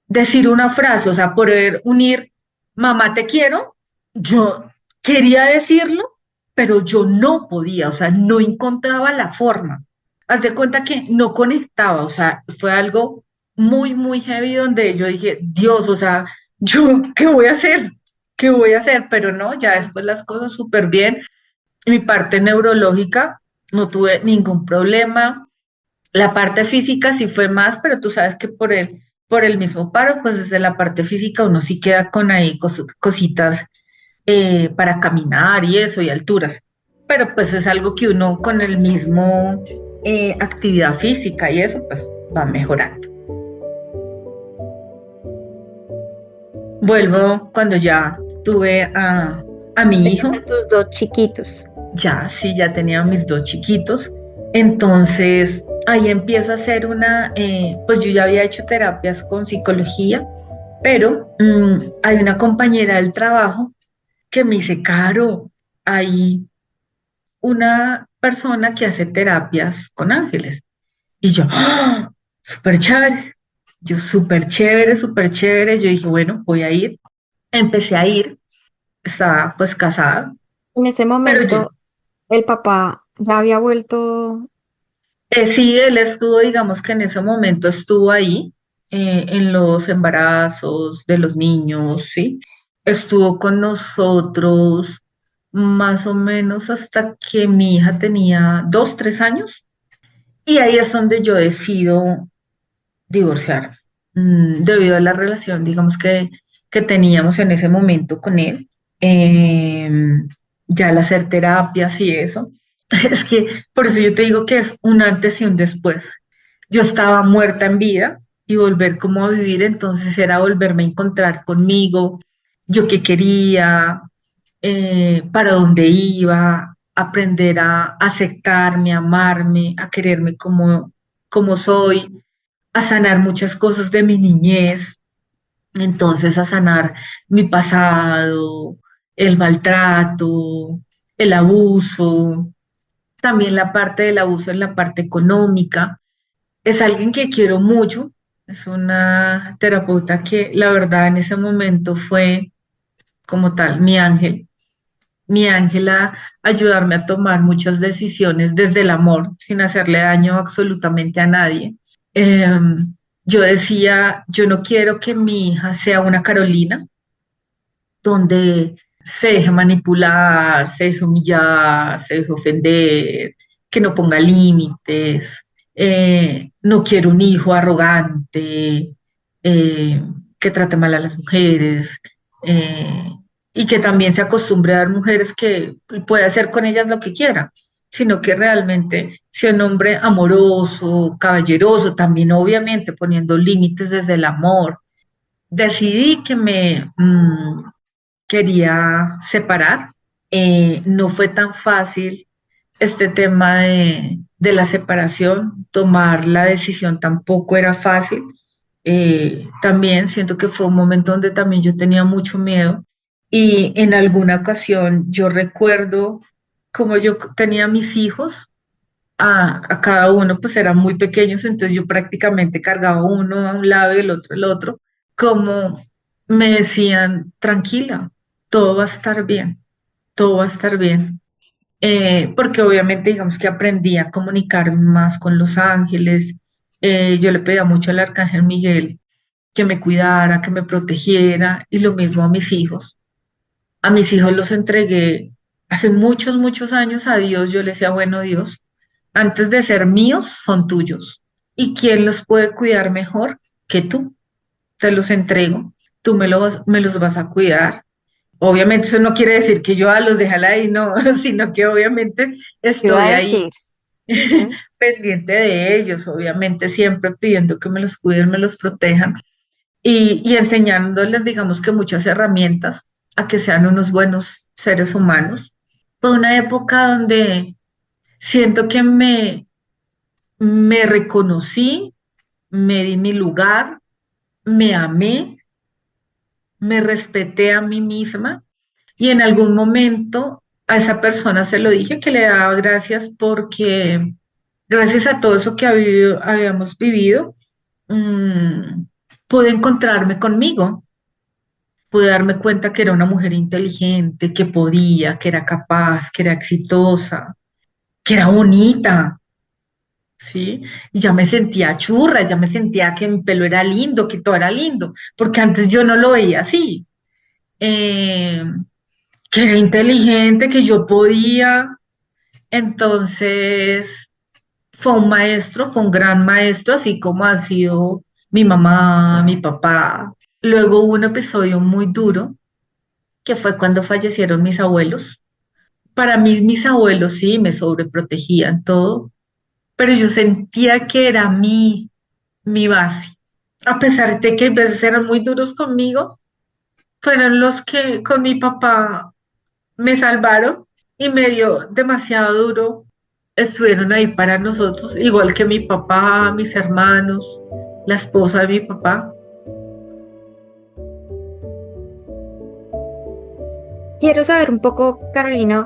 decir una frase, o sea, poder unir, mamá, te quiero, yo quería decirlo, pero yo no podía, o sea, no encontraba la forma. Haz de cuenta que no conectaba, o sea, fue algo muy, muy heavy donde yo dije, Dios, o sea, yo, ¿qué voy a hacer? ¿Qué voy a hacer? Pero no, ya después las cosas súper bien. Mi parte neurológica, no tuve ningún problema. La parte física sí fue más, pero tú sabes que por el mismo paro, pues desde la parte física uno sí queda con ahí cositas para caminar y eso, y alturas. Pero pues es algo que uno con el mismo actividad física y eso, pues va mejorando. Vuelvo cuando ya tuve a mi hijo, A tus dos chiquitos. ya sí, ya tenía mis dos chiquitos. Entonces ahí empiezo a hacer pues yo ya había hecho terapias con psicología, pero hay una compañera del trabajo que me dice, Caro, hay una persona que hace terapias con ángeles. Y yo, ¡ah! Súper chévere. Yo, súper chévere, súper chévere. Yo dije, bueno, voy a ir. Empecé a ir, estaba pues casada, En ese pero yo, momento, el papá ya había vuelto. sí, él estuvo, digamos que en ese momento estuvo ahí, en los embarazos de los niños, ¿sí? Estuvo con nosotros más o menos hasta que mi hija tenía 2, 3 años. Y ahí es donde yo decido divorciarme, debido a la relación, digamos que teníamos en ese momento con él. Ya al hacer terapias y eso. Es que por eso yo te digo que es un antes y un después. Yo estaba muerta en vida y volver como a vivir, entonces era volverme a encontrar conmigo, yo qué quería, para dónde iba, aprender a aceptarme, a amarme, a quererme como soy, a sanar muchas cosas de mi niñez, entonces a sanar mi pasado, el maltrato, el abuso, también la parte del abuso en la parte económica. Es alguien que quiero mucho, es una terapeuta que la verdad en ese momento fue como tal mi ángel. mi ángel a ayudarme a tomar muchas decisiones desde el amor, sin hacerle daño absolutamente a nadie. Yo decía, yo no quiero que mi hija sea una Carolina, donde se deje manipular, se deje humillar, se deje ofender, que no ponga límites. No quiero un hijo arrogante, que trate mal a las mujeres, eh, y que también se acostumbre a ver mujeres que puede hacer con ellas lo que quiera, sino que realmente sea un hombre amoroso, caballeroso, también obviamente poniendo límites desde el amor. Decidí que me quería separar. No fue tan fácil este tema de la separación, tomar la decisión tampoco era fácil. También siento que fue un momento donde también yo tenía mucho miedo y en alguna ocasión yo recuerdo como yo tenía mis hijos, a cada uno pues eran muy pequeños, entonces yo prácticamente cargaba uno a un lado y el otro al otro, como me decían, tranquila, todo va a estar bien, todo va a estar bien. Porque obviamente digamos que aprendí a comunicar más con los ángeles. Yo le pedía mucho al arcángel Miguel que me cuidara, que me protegiera y lo mismo a mis hijos. A mis hijos los entregué hace muchos, muchos años a Dios. Yo le decía, bueno, Dios, antes de ser míos, son tuyos. ¿Y quién los puede cuidar mejor que tú? Te los entrego, tú me los vas a cuidar. Obviamente eso no quiere decir que yo los déjala ahí, no, sino que obviamente Iba a estoy ahí decir. Ujú. pendiente de ellos, obviamente siempre pidiendo que me los cuiden, me los protejan y enseñándoles, digamos que muchas herramientas a que sean unos buenos seres humanos. Fue una época donde siento que me reconocí, me di mi lugar, me amé, me respeté a mí misma y en algún momento a esa persona se lo dije que le daba gracias porque gracias a todo eso que habíamos vivido, mm, pude encontrarme conmigo, pude darme cuenta que era una mujer inteligente, que podía, que era capaz, que era exitosa, que era bonita, ¿sí? Y ya me sentía churra, ya me sentía que mi pelo era lindo, que todo era lindo, porque antes yo no lo veía así. Eh, que era inteligente, que yo podía. Entonces, fue un maestro, fue un gran maestro, así como ha sido mi mamá, mi papá. Luego hubo un episodio muy duro, que fue cuando fallecieron mis abuelos. Para mí, mis abuelos sí me sobreprotegían todo, pero yo sentía que era mi base. A pesar de que a veces eran muy duros conmigo, fueron los que con mi papá me salvaron y me dio demasiado duro. Estuvieron ahí para nosotros, igual que mi papá, mis hermanos, la esposa de mi papá. Quiero saber un poco, Carolina,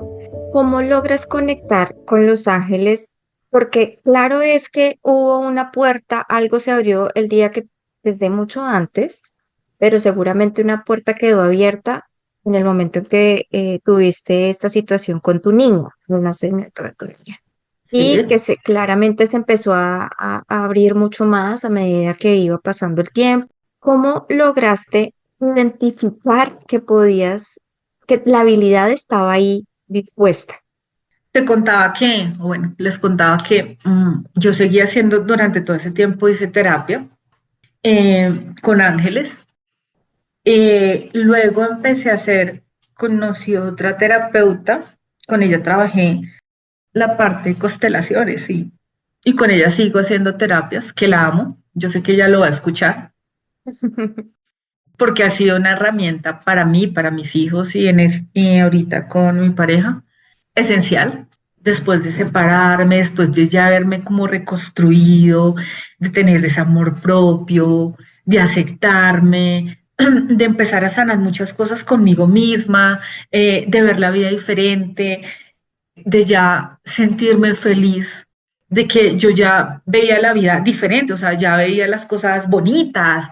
cómo logras conectar con los ángeles, porque claro es que hubo una puerta, algo se abrió el día que, desde mucho antes, pero seguramente una puerta quedó abierta en el momento en que tuviste esta situación con tu niño, el nacimiento de tu niña. Y Sí. que claramente se empezó a abrir mucho más a medida que iba pasando el tiempo. ¿Cómo lograste identificar que podías, que la habilidad estaba ahí dispuesta? Te contaba que, o bueno, les contaba que yo seguía haciendo durante todo ese tiempo, hice terapia con ángeles. Luego empecé a hacer, conocí otra terapeuta, con ella trabajé la parte de constelaciones y con ella sigo haciendo terapias, que la amo. Yo sé que ella lo va a escuchar, porque ha sido una herramienta para mí, para mis hijos y ahorita con mi pareja, esencial. Después de separarme, después de ya haberme como reconstruido, de tener ese amor propio, de aceptarme, de empezar a sanar muchas cosas conmigo misma, de ver la vida diferente, de ya sentirme feliz, de que yo ya veía la vida diferente, o sea, ya veía las cosas bonitas,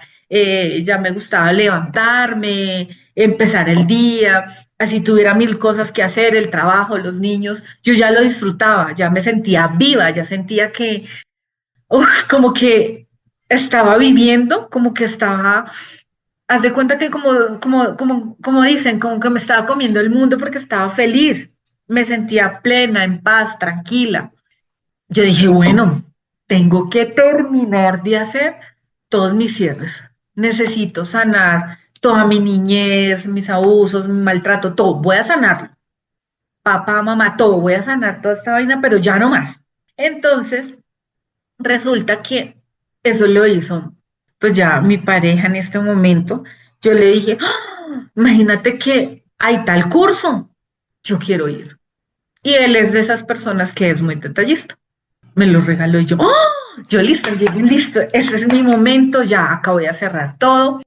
ya me gustaba levantarme, empezar el día, así tuviera mil cosas que hacer, el trabajo, los niños, yo ya lo disfrutaba, ya me sentía viva, ya sentía que, como que estaba viviendo, como que estaba, haz de cuenta que como dicen, como que me estaba comiendo el mundo porque estaba feliz, me sentía plena, en paz, tranquila. Yo dije, bueno, tengo que terminar de hacer todos mis cierres. Necesito sanar toda mi niñez, mis abusos, mi maltrato, todo. Voy a sanarlo. Papá, mamá, todo. Voy a sanar toda esta vaina, pero ya no más. Entonces, resulta que eso lo hizo, pues ya mi pareja en este momento. Yo le dije, "Ah, imagínate que hay tal curso. Yo quiero ir." Y él es de esas personas que es muy detallista. Me lo regaló y yo, ¡oh! Yo listo, llegué listo, ese es mi momento, ya acá voy a cerrar todo.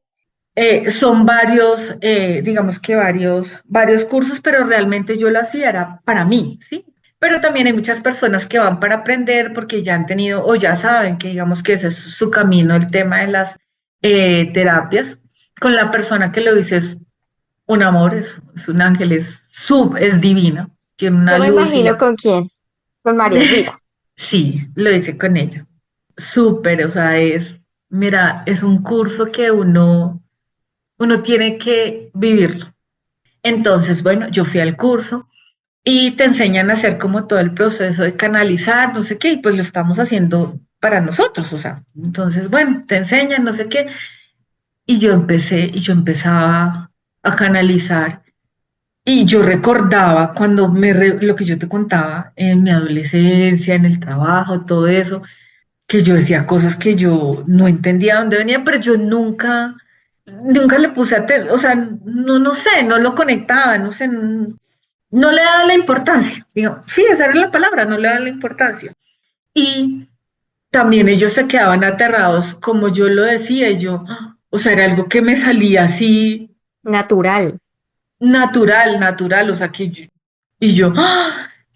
Son varios, digamos que varios cursos, pero realmente yo lo hacía era para mí, ¿sí? Pero también hay muchas personas que van para aprender porque ya han tenido o ya saben que digamos que ese es su camino, el tema de las terapias. Con la persona que lo dice es un amor, es un ángel, es divina, tiene una Yo me luz y imagino con quién, con María Elvira. sí, lo hice con ella. Súper, o sea, mira, es un curso que uno tiene que vivirlo. Entonces, bueno, yo fui al curso y te enseñan a hacer como todo el proceso de canalizar, no sé qué, y pues lo estamos haciendo para nosotros, o sea, entonces, bueno, te enseñan, no sé qué, y yo empezaba a canalizar, y yo recordaba cuando lo que yo te contaba en mi adolescencia, en el trabajo, todo eso, que yo decía cosas que yo no entendía dónde venía, pero yo nunca le puse atención, o sea, no sé, no lo conectaba, no sé, no le daba la importancia. Digo, sí, esa era la palabra, no le daba la importancia. Y también ellos se quedaban aterrados, como yo lo decía, y yo, o sea, era algo que me salía así Natural. natural, o sea, y yo,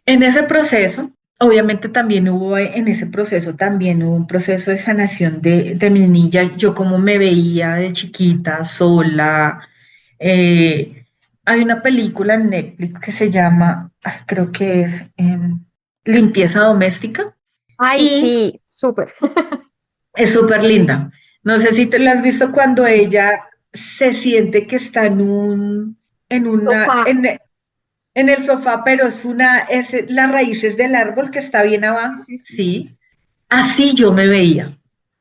en ese proceso, obviamente también en ese proceso también hubo un proceso de sanación de mi niña, yo como me veía de chiquita, sola. eh, Hay una película en Netflix que se llama, creo que es Limpieza Doméstica, Ay, y sí, súper. es súper linda. No sé si te la has visto cuando ella se siente que está en una, Sofá. en el sofá, pero es las raíces del árbol que está bien abajo, sí. Así yo me veía,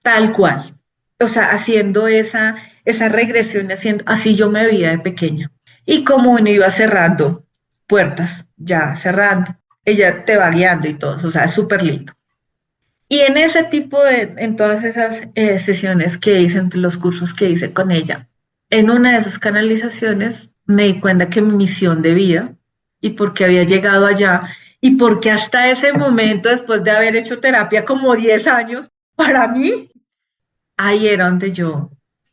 tal cual. O sea, haciendo esa regresión, así yo me veía de pequeña. Y como uno iba cerrando puertas, ya cerrando, ella te va guiando y todo, o sea, es súper lindo. Y en ese tipo en todas esas sesiones que hice, entre los cursos que hice con ella, en una de esas canalizaciones me di cuenta que mi misión de vida y por qué había llegado allá y porque hasta ese momento, después de haber hecho terapia como 10 años, para mí, ahí era donde yo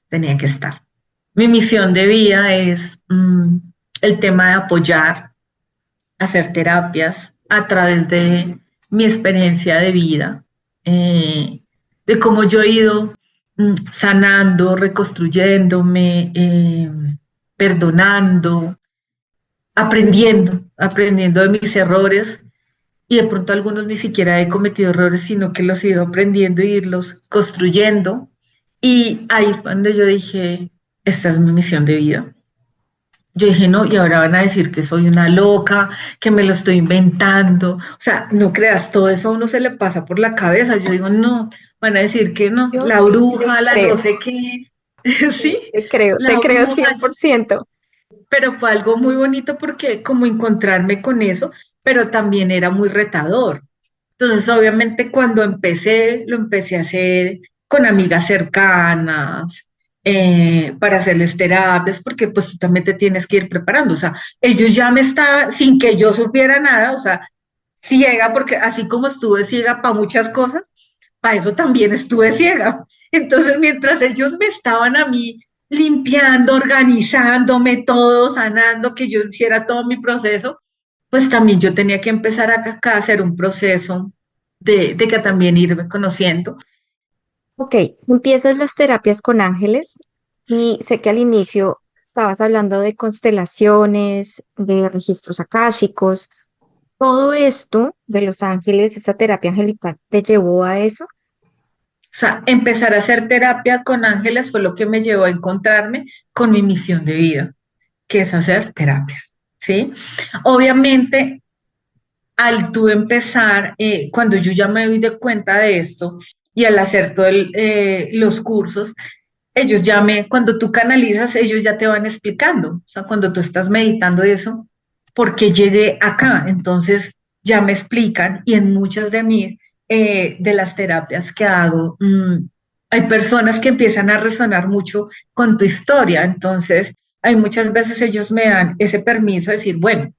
tenía que estar. Mi misión de vida es el tema de apoyar, hacer terapias a través de mi experiencia de vida, eh, de cómo yo he ido sanando, reconstruyéndome, perdonando, aprendiendo de mis errores. Y de pronto algunos ni siquiera he cometido errores, sino que los he ido aprendiendo e irlos construyendo. Y ahí fue donde yo dije, esta es mi misión de vida. Yo dije, no, y ahora van a decir que soy una loca, que me lo estoy inventando. O sea, no creas, todo eso a uno se le pasa por la cabeza. Yo digo, no, van a decir que no, Yo la sí te bruja, la no creo. sé qué, sí, Sí, te la creo bruja. 100%. Pero fue algo muy bonito porque como encontrarme con eso, pero también era muy retador. Entonces, obviamente, cuando lo empecé a hacer con amigas cercanas, para hacerles terapias, porque pues tú también te tienes que ir preparando. O sea, ellos ya me estaban, sin que yo supiera nada, o sea, ciega, porque así como estuve ciega para muchas cosas, para eso también estuve ciega. Entonces, mientras ellos me estaban a mí limpiando, organizándome todo, sanando, que yo hiciera todo mi proceso, pues también yo tenía que empezar acá a hacer un proceso de que también irme conociendo. Ok, empiezas las terapias con ángeles y sé que al inicio estabas hablando de constelaciones, de registros akáshicos. Todo esto de los ángeles, esta terapia angelical, ¿te llevó a eso? O sea, empezar a hacer terapia con ángeles fue lo que me llevó a encontrarme con mi misión de vida, que es hacer terapias, ¿sí? Obviamente, al tú empezar, cuando yo ya me doy de cuenta de esto y al hacer todos los cursos, ellos ya cuando tú canalizas, ellos ya te van explicando, o sea, cuando tú estás meditando eso, ¿por qué llegué acá? Entonces ya me explican y en muchas de las terapias que hago, hay personas que empiezan a resonar mucho con tu historia, entonces hay muchas veces ellos me dan ese permiso de decir, bueno,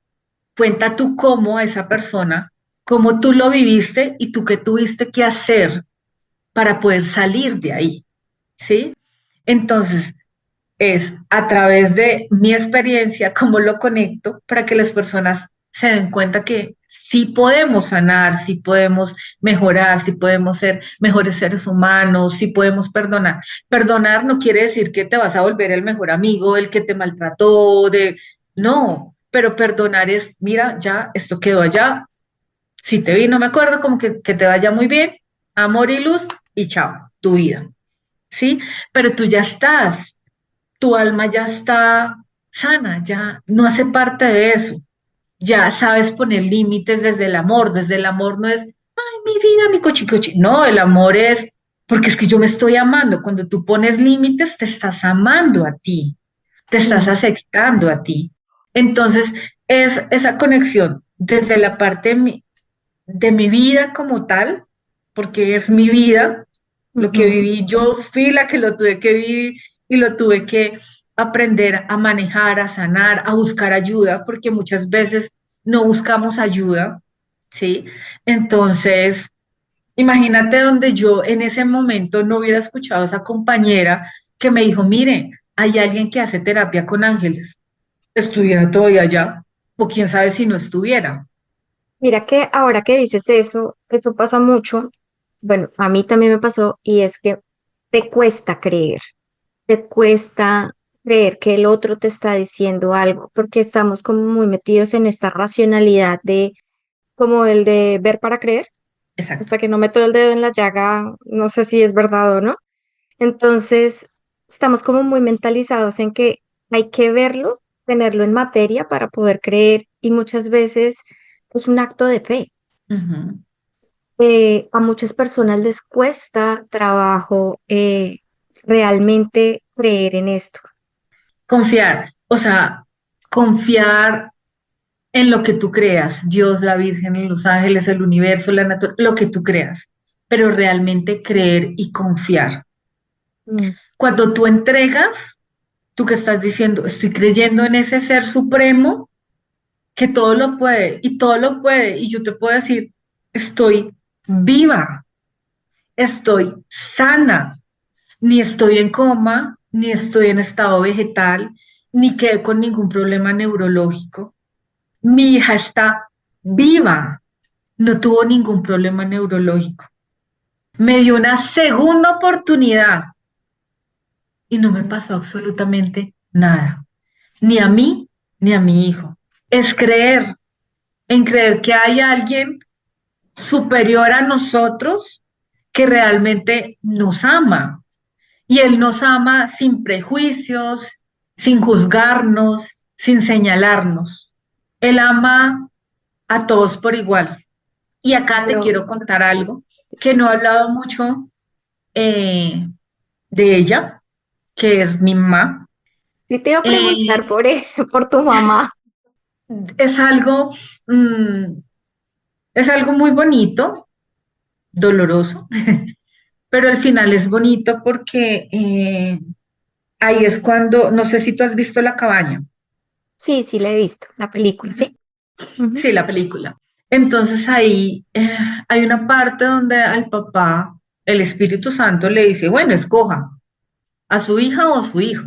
cuenta tú cómo a esa persona, cómo tú lo viviste y tú qué tuviste que hacer para poder salir de ahí, ¿sí? Entonces, es a través de mi experiencia cómo lo conecto para que las personas se den cuenta que sí podemos sanar, sí podemos mejorar, sí podemos ser mejores seres humanos, sí podemos perdonar. Perdonar no quiere decir que te vas a volver el mejor amigo, el que te maltrató, no, pero perdonar es, mira, ya, esto quedó allá, si te vi, no me acuerdo, como que te vaya muy bien, amor y luz y chao, tu vida, ¿sí? Pero tú ya estás, tu alma ya está sana, ya no hace parte de eso. Ya sabes poner límites desde el amor no es, ay, mi vida, mi cochi. No, el amor es, porque es que yo me estoy amando. Cuando tú pones límites, te estás amando a ti, te estás Mm, aceptando a ti. Entonces, es esa conexión desde la parte de mi vida como tal, porque es mi vida, lo que ujú. viví, yo fui la que lo tuve que vivir y lo tuve que aprender a manejar, a sanar, a buscar ayuda, porque muchas veces no buscamos ayuda, ¿sí? Entonces, imagínate donde yo en ese momento no hubiera escuchado a esa compañera que me dijo, mire, hay alguien que hace terapia con ángeles, estuviera todavía allá, o quién sabe si no estuviera. Mira que ahora que dices eso pasa mucho. Bueno, a mí también me pasó y es que te cuesta creer. Te cuesta creer que el otro te está diciendo algo, porque estamos como muy metidos en esta racionalidad de, como el de ver para creer, Exacto. hasta que no meto el dedo en la llaga, no sé si es verdad o no. Entonces, estamos como muy mentalizados en que hay que verlo, tenerlo en materia para poder creer, y muchas veces es un acto de fe. Ujú. A muchas personas les cuesta trabajo realmente creer en esto. Confiar, o sea, confiar en lo que tú creas, Dios, la Virgen, los ángeles, el universo, la naturaleza, lo que tú creas, pero realmente creer y confiar. Mm, Cuando tú entregas, tú que estás diciendo, estoy creyendo en ese ser supremo que todo lo puede y todo lo puede, y yo te puedo decir, estoy viva, estoy sana, ni estoy en coma, ni estoy en estado vegetal, ni quedé con ningún problema neurológico. Mi hija está viva, no tuvo ningún problema neurológico. Me dio una segunda oportunidad y no me pasó absolutamente nada, ni a mí ni a mi hijo. Es creer, en creer que hay alguien superior a nosotros que realmente nos ama. Y Él nos ama sin prejuicios, sin juzgarnos, sin señalarnos. Él ama a todos por igual. Y acá te pero quiero contar algo que no he hablado mucho eh, de ella, que es mi mamá. sí te iba a preguntar Eh, por tu mamá. es algo, mm, es algo muy bonito, doloroso, pero al final es bonito porque ahí es cuando, no sé si tú has visto La Cabaña. Sí, sí, la he visto, la película, sí. Ujú. Sí, la película. Entonces ahí hay una parte donde al papá, el Espíritu Santo le dice, bueno, escoja a su hija o a su hijo.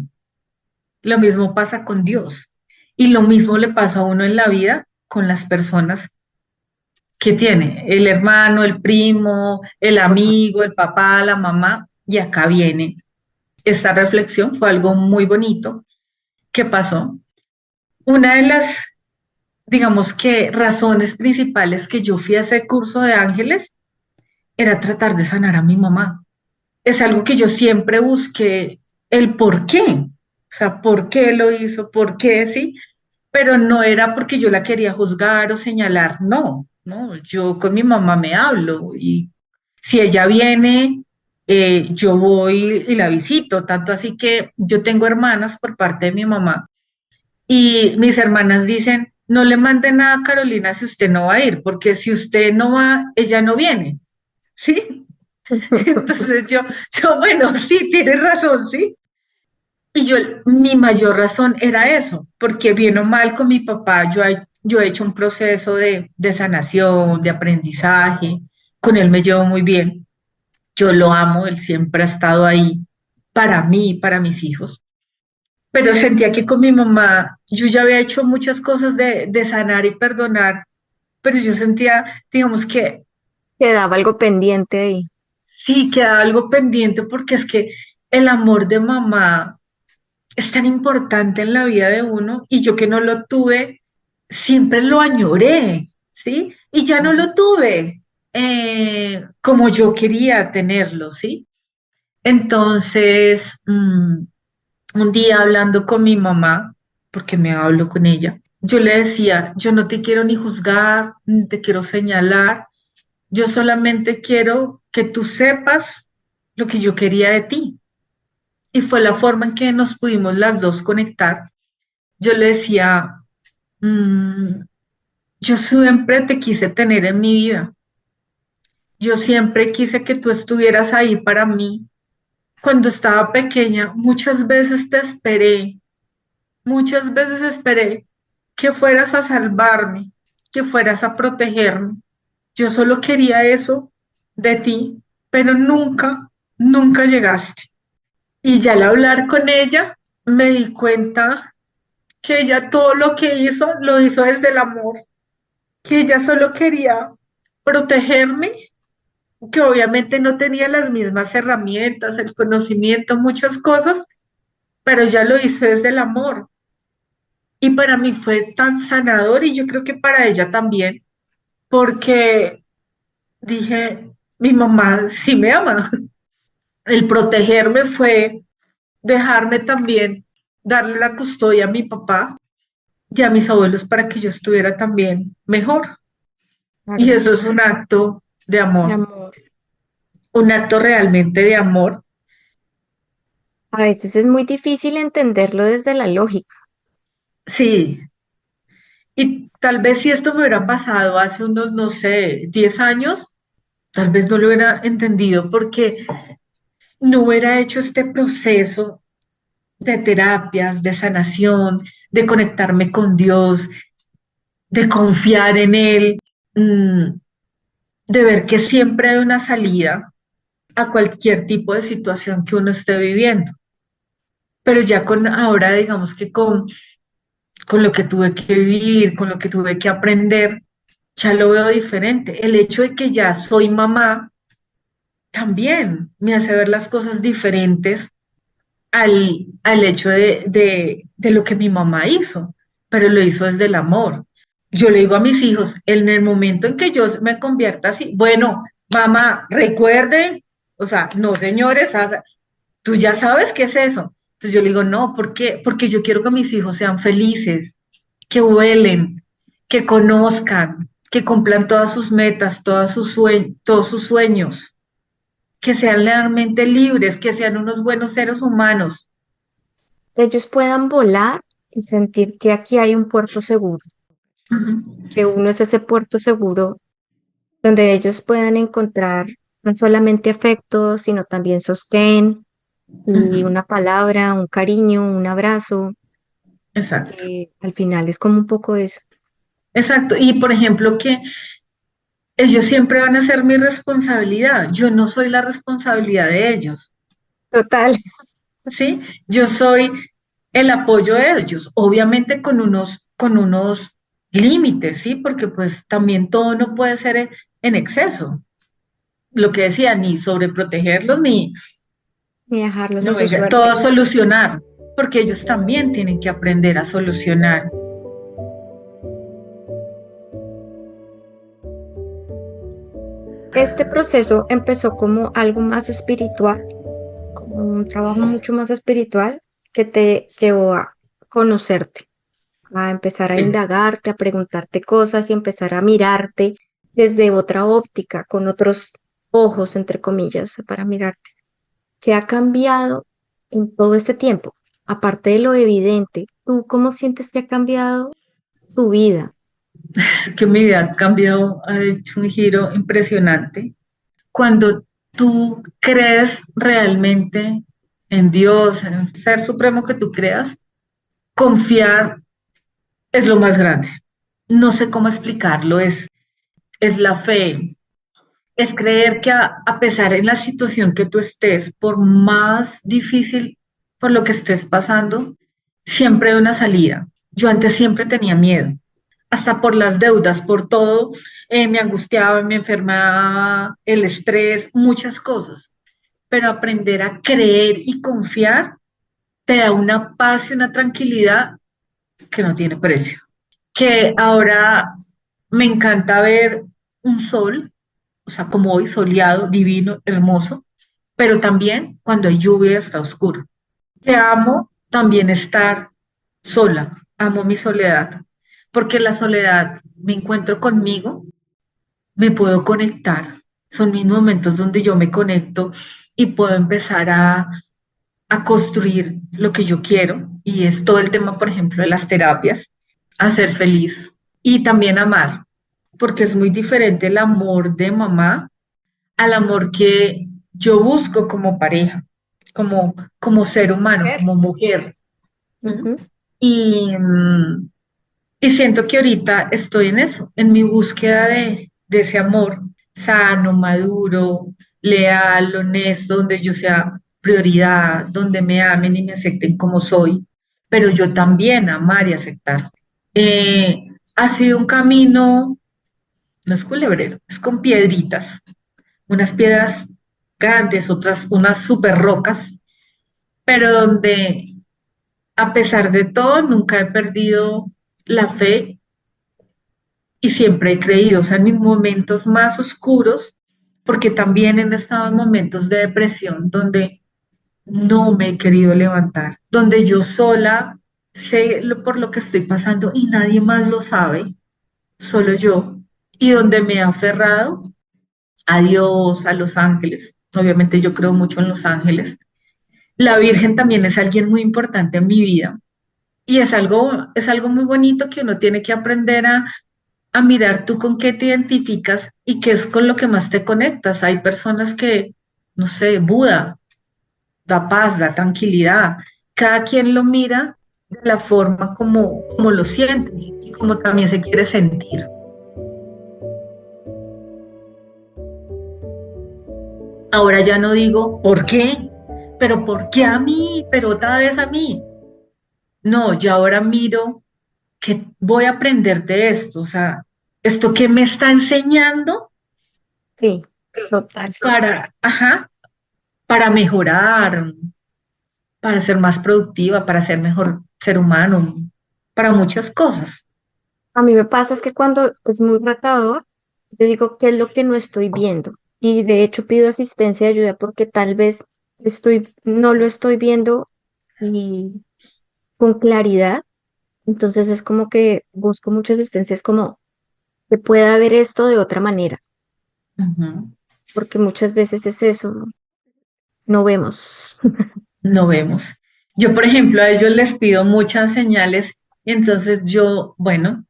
Lo mismo pasa con Dios. Y lo mismo le pasa a uno en la vida con las personas que tiene, el hermano, el primo, el Ujú. amigo, el papá, la mamá. Y acá viene esta reflexión, fue algo muy bonito que pasó. Una de las, digamos que, razones principales que yo fui a ese curso de ángeles era tratar de sanar a mi mamá. Es algo que yo siempre busqué el por qué, o sea, por qué lo hizo, por qué sí, pero no era porque yo la quería juzgar o señalar, no, no, yo con mi mamá me hablo y si ella viene, yo voy y la visito, tanto así que yo tengo hermanas por parte de mi mamá y mis hermanas dicen, no le mande nada a Carolina si usted no va a ir, porque si usted no va, ella no viene, ¿sí? Entonces bueno, sí, tienes razón, sí. Y mi mayor razón era eso, porque bien o mal con mi papá, yo he hecho un proceso de sanación, de aprendizaje, con él me llevo muy bien, yo lo amo, él siempre ha estado ahí para mí y para mis hijos, pero sentía que con mi mamá yo ya había hecho muchas cosas de sanar y perdonar, pero yo sentía, digamos que Quedaba algo pendiente ahí. sí, queda algo pendiente porque es que el amor de mamá es tan importante en la vida de uno y yo que no lo tuve, siempre lo añoré, ¿sí? Y ya no lo tuve como yo quería tenerlo, ¿sí? Entonces, un día hablando con mi mamá, porque me hablo con ella, yo le decía, yo no te quiero ni juzgar, ni te quiero señalar, yo solamente quiero que tú sepas lo que yo quería de ti. Y fue la forma en que nos pudimos las dos conectar. Yo le decía, "Mm, yo siempre te quise tener en mi vida. Yo siempre quise que tú estuvieras ahí para mí. Cuando estaba pequeña, muchas veces esperé que fueras a salvarme, que fueras a protegerme. Yo solo quería eso de ti, pero nunca llegaste. Y ya al hablar con ella, me di cuenta que ella todo lo que hizo, lo hizo desde el amor, que ella solo quería protegerme, que obviamente no tenía las mismas herramientas, el conocimiento, muchas cosas, pero ya lo hizo desde el amor. Y para mí fue tan sanador y yo creo que para ella también, porque dije, mi mamá sí me ama. El protegerme fue dejarme también darle la custodia a mi papá y a mis abuelos para que yo estuviera también mejor. Y Claro, eso es un acto de de amor, amor. un acto realmente de amor. A veces es muy difícil entenderlo desde la lógica. Sí, y tal vez si esto me hubiera pasado hace unos, no sé, 10 años, tal vez no lo hubiera entendido porque no hubiera hecho este proceso de terapias, de sanación, de conectarme con Dios, de confiar en Él, mm, de ver que siempre hay una salida a cualquier tipo de situación que uno esté viviendo. Pero ya con ahora, digamos que con lo que tuve que vivir, con lo que tuve que aprender, ya lo veo diferente. El hecho de que ya soy mamá también me hace ver las cosas diferentes al hecho de lo que mi mamá hizo, pero lo hizo desde el amor. Yo le digo a mis hijos, en el momento en que yo me convierta así, bueno, mamá, recuerde, o sea, no, señores, tú ya sabes qué es eso. Entonces yo le digo, no, ¿por qué? Porque yo quiero que mis hijos sean felices, que vuelen, que conozcan, que cumplan todas sus metas, todos sus sueños, que sean realmente libres, que sean unos buenos seres humanos. Ellos puedan volar y sentir que aquí hay un puerto seguro, Ujú, que uno es ese puerto seguro donde ellos puedan encontrar no solamente afecto, sino también sostén y ujú. una palabra, un cariño, un abrazo, Exacto, que al final es como un poco eso. exacto. Y por ejemplo, que ellos siempre van a ser mi responsabilidad. Yo no soy la responsabilidad de ellos, Total. ¿sí? Yo soy el apoyo de ellos, obviamente con unos límites, ¿sí? Porque pues también todo no puede ser en exceso. Lo que decía, ni sobreprotegerlos, ni... y dejarlos a No, su venga, todo suerte. solucionar, porque ellos también tienen que aprender a solucionar. Este proceso empezó como algo más espiritual, como un trabajo mucho más espiritual que te llevó a conocerte, a empezar a Sí. indagarte, a preguntarte cosas y empezar a mirarte desde otra óptica, con otros ojos, entre comillas, para mirarte. ¿Qué ha cambiado en todo este tiempo? Aparte de lo evidente, ¿tú cómo sientes que ha cambiado tu vida? Es que mi vida ha cambiado, ha hecho un giro impresionante. Cuando tú crees realmente en Dios, en el ser supremo que tú creas, confiar es lo más grande. No sé cómo explicarlo, es la fe, es creer que a pesar en la situación que tú estés, por más difícil por lo que estés pasando, siempre hay una salida. Yo antes siempre tenía miedo, hasta por las deudas, por todo, me angustiaba, me enfermaba, el estrés, muchas cosas. Pero aprender a creer y confiar te da una paz y una tranquilidad que no tiene precio. Que ahora me encanta ver un sol, o sea, como hoy, soleado, divino, hermoso, pero también cuando hay lluvia está oscuro. Que amo también estar sola, amo mi soledad, porque la soledad me encuentro conmigo, me puedo conectar, son mis momentos donde yo me conecto y puedo empezar a construir lo que yo quiero, y es todo el tema, por ejemplo, de las terapias, a ser feliz y también amar, porque es muy diferente el amor de mamá al amor que yo busco como pareja, como ser humano, Mujer. como mujer. ¿Mm? Ujú. Y, y siento que ahorita estoy en eso, en mi búsqueda de ese amor sano, maduro, leal, honesto, donde yo sea prioridad, donde me amen y me acepten como soy, pero yo también amar y aceptar. Ha sido un camino, no es culebrero, es con piedritas, unas piedras grandes, otras unas super rocas, pero donde a pesar de todo nunca he perdido la fe y siempre he creído, o sea, en mis momentos más oscuros, porque también he estado en momentos de depresión donde no me he querido levantar, donde yo sola sé por lo que estoy pasando y nadie más lo sabe, solo yo, y donde me he aferrado a Dios, a los ángeles. Obviamente yo creo mucho en los ángeles. La Virgen también es alguien muy importante en mi vida y es algo muy bonito que uno tiene que aprender a mirar tú con qué te identificas y qué es con lo que más te conectas. Hay personas que, no sé, Buda da paz, da tranquilidad. Cada quien lo mira de la forma como lo siente y como también se quiere sentir. Ahora ya no digo, ¿por qué? Pero ¿por qué a mí? Pero otra vez a mí. No, ya ahora miro que voy a aprender de esto, o sea, esto que me está enseñando Sí, total. ajá, para mejorar, para ser más productiva, para ser mejor ser humano, para muchas cosas. A mí me pasa es que cuando es muy retador, yo digo, ¿qué es lo que no estoy viendo? Y de hecho pido asistencia y ayuda porque tal vez no lo estoy viendo y con claridad. Entonces es como que busco muchas asistencias como que pueda ver esto de otra manera, Ujú. porque muchas veces es eso, ¿no? No vemos. No vemos. Yo, por ejemplo, a ellos les pido muchas señales y entonces yo, bueno,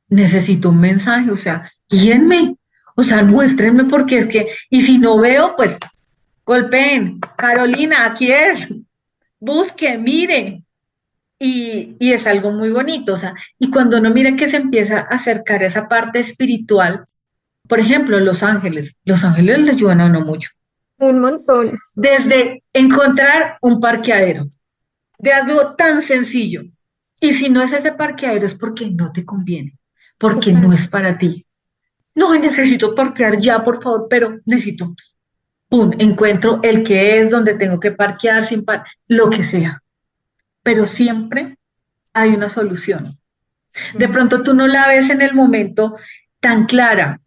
necesito un mensaje, o sea, guíenme, o sea, muéstrenme porque es que, y si no veo, pues golpeen, Carolina, aquí es, busque, mire, y es algo muy bonito, o sea, y cuando uno mira que se empieza a acercar a esa parte espiritual, por ejemplo, los ángeles le ayudan a uno mucho, Un montón. desde encontrar un parqueadero, de algo tan sencillo, y si no es ese parqueadero es porque no te conviene, porque no Total. es para ti. No, necesito parquear ya, por favor, pero necesito. pum, encuentro el que es, donde tengo que parquear, lo que sea, pero siempre hay una solución. De Mm. pronto tú no la ves en el momento tan clara,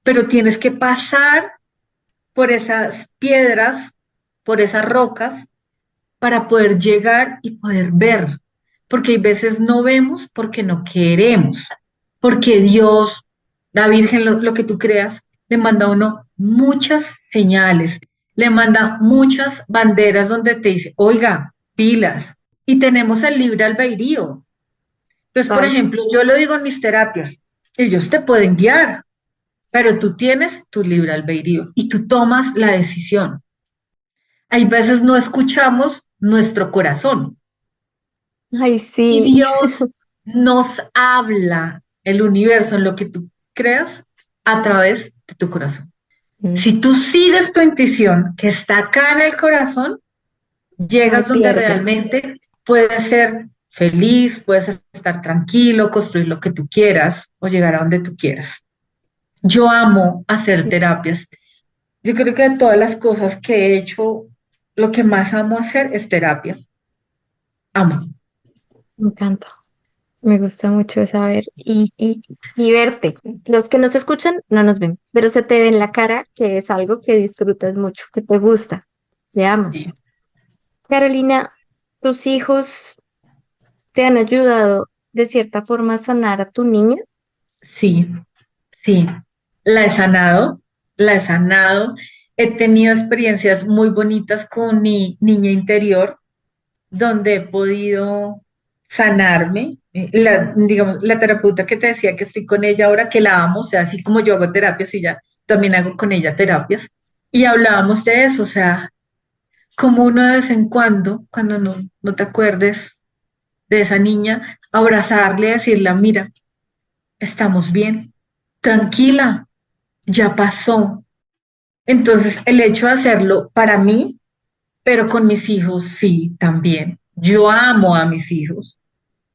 pero tienes que pasar por esas piedras, por esas rocas, para poder llegar y poder ver. Porque hay veces no vemos porque no queremos, porque Dios, la Virgen, lo que tú creas, le manda a uno muchas señales, le manda muchas banderas donde te dice, oiga, pilas. Y tenemos el libre albedrío. Entonces, por Total. ejemplo, yo lo digo en mis terapias, ellos te pueden guiar, pero tú tienes tu libre albedrío y tú tomas la decisión. Hay veces no escuchamos nuestro corazón Ay, y sí. Dios nos habla, el universo, en lo que tú creas, a través de tu corazón. Mm. Si tú sigues tu intuición, que está acá en el corazón, No hay llegas donde pierde. realmente puedes ser feliz, puedes estar tranquilo, construir lo que tú quieras o llegar a donde tú quieras. Yo amo hacer terapias. Yo creo que de todas las cosas que he hecho, lo que más amo hacer es terapia. Amo. Me encanta. Me gusta mucho saber y verte. Los que nos escuchan no nos ven, pero se te ve en la cara que es algo que disfrutas mucho, que te gusta, que Sí, amas. Carolina, ¿tus hijos te han ayudado de cierta forma a sanar a tu niña? sí, sí. La he sanado, la he sanado. He tenido experiencias muy bonitas con mi niña interior, donde he podido sanarme. Digamos, la terapeuta que te decía que estoy con ella ahora, que la amo, o sea, así como yo hago terapias y ya, también hago con ella terapias. Y hablábamos de eso, o sea, como uno de vez en cuando no te acuerdes de esa niña, abrazarle y decirle, mira, estamos bien, tranquila, ya pasó. Entonces, el hecho de hacerlo para mí, pero con mis hijos, sí, también. Yo amo a mis hijos.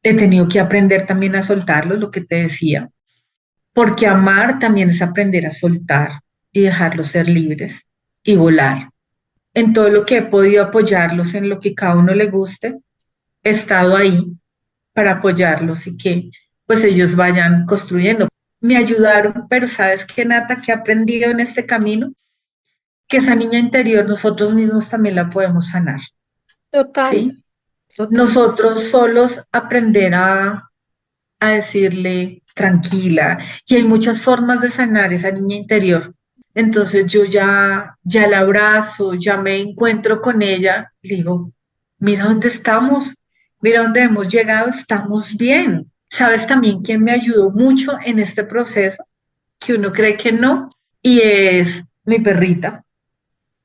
He tenido que aprender también a soltarlos, lo que te decía, porque amar también es aprender a soltar y dejarlos ser libres y volar. En todo lo que he podido apoyarlos, en lo que cada uno le guste, he estado ahí para apoyarlos y que pues ellos vayan construyendo. Me ayudaron, pero ¿sabes qué, Nata, que he aprendido en este camino? Que esa niña interior nosotros mismos también la podemos sanar, Total, ¿sí? total. Nosotros solos aprender a decirle tranquila, y hay muchas formas de sanar esa niña interior. Entonces yo ya la abrazo, ya me encuentro con ella, le digo, mira dónde estamos, mira dónde hemos llegado, estamos bien. ¿Sabes también quién me ayudó mucho en este proceso? Que uno cree que no, y es mi perrita.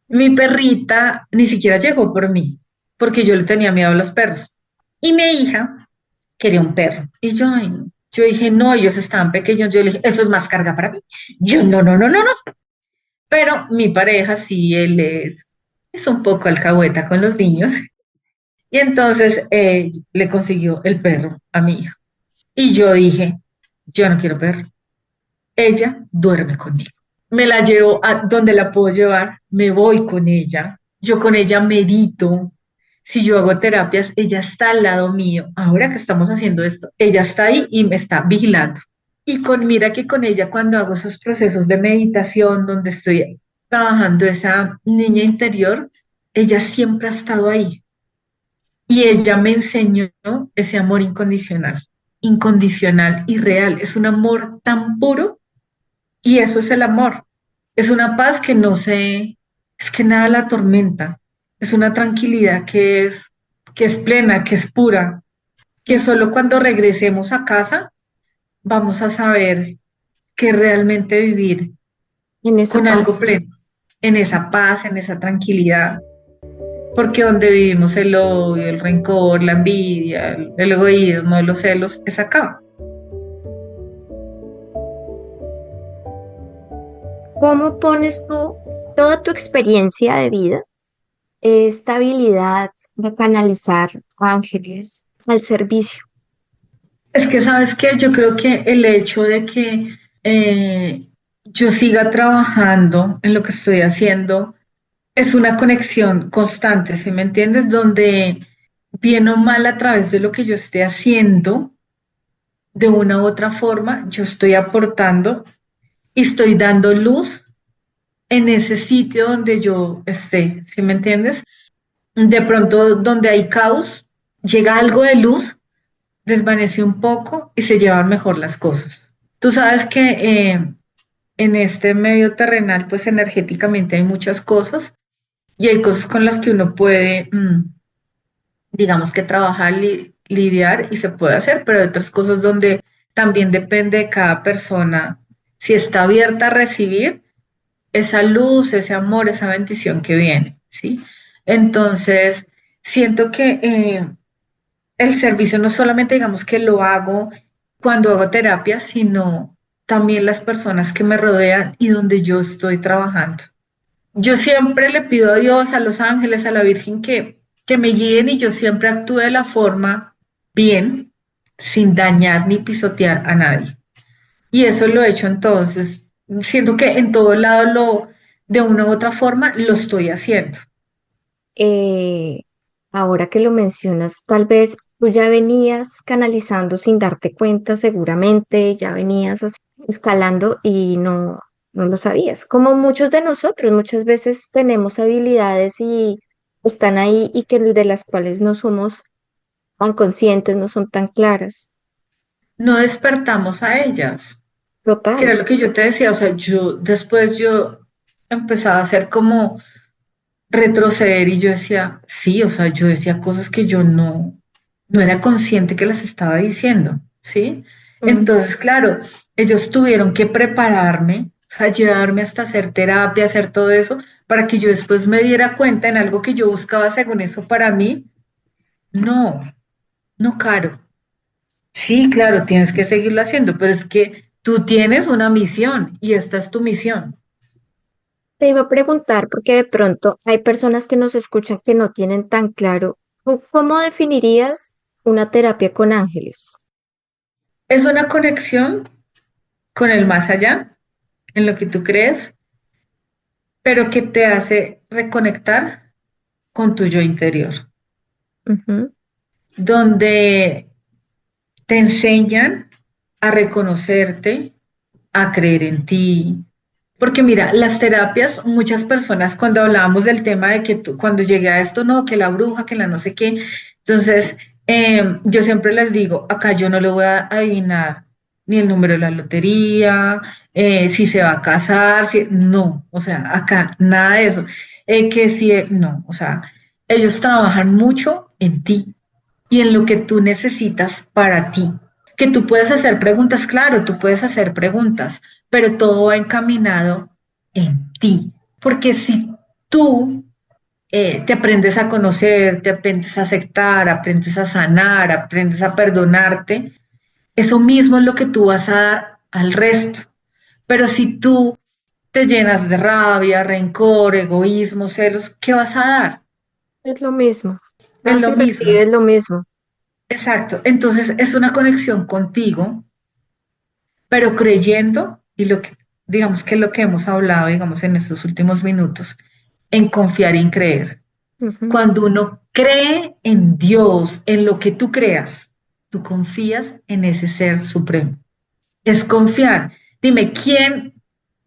Mi perrita ni siquiera llegó por mí, porque yo le tenía miedo a los perros. Y mi hija quería un perro. Y yo, ay, no. Yo dije, no, ellos estaban pequeños. Yo le dije, eso es más carga para mí. Yo, no, no, no, no, no. Pero mi pareja sí, es un poco alcahueta con los niños. Y entonces le consiguió el perro a mi hija. Y yo dije, yo no quiero perro. Ella duerme conmigo. Me la llevo a donde la puedo llevar, me voy con ella. Yo con ella medito. Si yo hago terapias, ella está al lado mío. Ahora que estamos haciendo esto, ella está ahí y me está vigilando. Y mira que con ella cuando hago esos procesos de meditación donde estoy trabajando esa niña interior, ella siempre ha estado ahí. Y ella me enseñó ese amor incondicional, incondicional y real. Es un amor tan puro y eso es el amor. Es una paz que no se, es que nada la atormenta. Es una tranquilidad que es plena, que es pura, que solo cuando regresemos a casa vamos a saber que realmente vivir En esa con algo paz. pleno, en esa paz, en esa tranquilidad, porque donde vivimos el odio, el rencor, la envidia, el egoísmo, los celos, es acá. ¿Cómo pones tú toda tu experiencia de vida, esta habilidad de canalizar ángeles al servicio? Es que, ¿sabes qué? Yo creo que el hecho de que yo siga trabajando en lo que estoy haciendo Es una conexión constante, ¿sí me entiendes? Donde bien o mal a través de lo que yo esté haciendo, de una u otra forma, yo estoy aportando y estoy dando luz en ese sitio donde yo esté, ¿sí me entiendes? De pronto, donde hay caos, llega algo de luz, desvanece un poco y se llevan mejor las cosas. Tú sabes que en este medio terrenal, pues energéticamente hay muchas cosas y hay cosas con las que uno puede, digamos que trabajar, lidiar y se puede hacer, pero hay otras cosas donde también depende de cada persona si está abierta a recibir esa luz, ese amor, esa bendición que viene, ¿sí? Entonces, siento que el servicio no solamente digamos que lo hago cuando hago terapia, sino también las personas que me rodean y donde yo estoy trabajando. Yo siempre le pido a Dios, a los ángeles, a la Virgen que me guíen y yo siempre actúe de la forma bien, sin dañar ni pisotear a nadie. Y eso lo he hecho entonces. Siento que en todo lado de una u otra forma, lo estoy haciendo. Eh, Ahora que lo mencionas, tal vez tú ya venías canalizando sin darte cuenta, seguramente ya venías escalando y no lo sabías. Como muchos de nosotros, muchas veces tenemos habilidades y están ahí y que de las cuales no somos tan conscientes, no son tan claras. No despertamos a ellas, que era Total. lo que yo te decía, o sea, yo empezaba a hacer como retroceder y yo decía, sí, o sea, yo decía cosas que yo no era consciente que las estaba diciendo, ¿sí? Mm. Entonces, claro, ellos tuvieron que prepararme, o sea, llevarme hasta hacer terapia, hacer todo eso, para que yo después me diera cuenta en algo que yo buscaba según eso para mí. No, no, Caro. Sí, claro, tienes que seguirlo haciendo, pero es que tú tienes una misión y esta es tu misión. Te iba a preguntar, porque de pronto hay personas que nos escuchan que no tienen tan claro, ¿tú ¿cómo definirías una terapia con ángeles? Es una conexión con el más allá, en lo que tú crees, pero que te hace reconectar con tu yo interior, Ujú. donde te enseñan a reconocerte, a creer en ti. Porque mira, las terapias, muchas personas cuando hablábamos del tema de que cuando llegué a esto, no, que la bruja, que la no sé qué, entonces yo siempre les digo, acá yo no le voy a adivinar ni el número de la lotería, si se va a casar, no, o sea, acá nada de eso. Que si, no, o sea, ellos trabajan mucho en ti y en lo que tú necesitas para ti. Que tú puedes hacer preguntas, claro, tú puedes hacer preguntas, pero todo va encaminado en ti. Porque si tú te aprendes a conocer, te aprendes a aceptar, aprendes a sanar, aprendes a perdonarte, eso mismo es lo que tú vas a dar al resto. Pero si tú te llenas de rabia, rencor, egoísmo, celos, ¿qué vas a dar? Es lo mismo. Es Das lo y mismo. recibes lo mismo. Exacto. Entonces es una conexión contigo, pero creyendo, y lo que, digamos que lo que hemos hablado, digamos, en estos últimos minutos, en confiar y en creer. Ujú. Cuando uno cree en Dios, en lo que tú creas, tú confías en ese ser supremo. Es confiar. Dime, ¿quién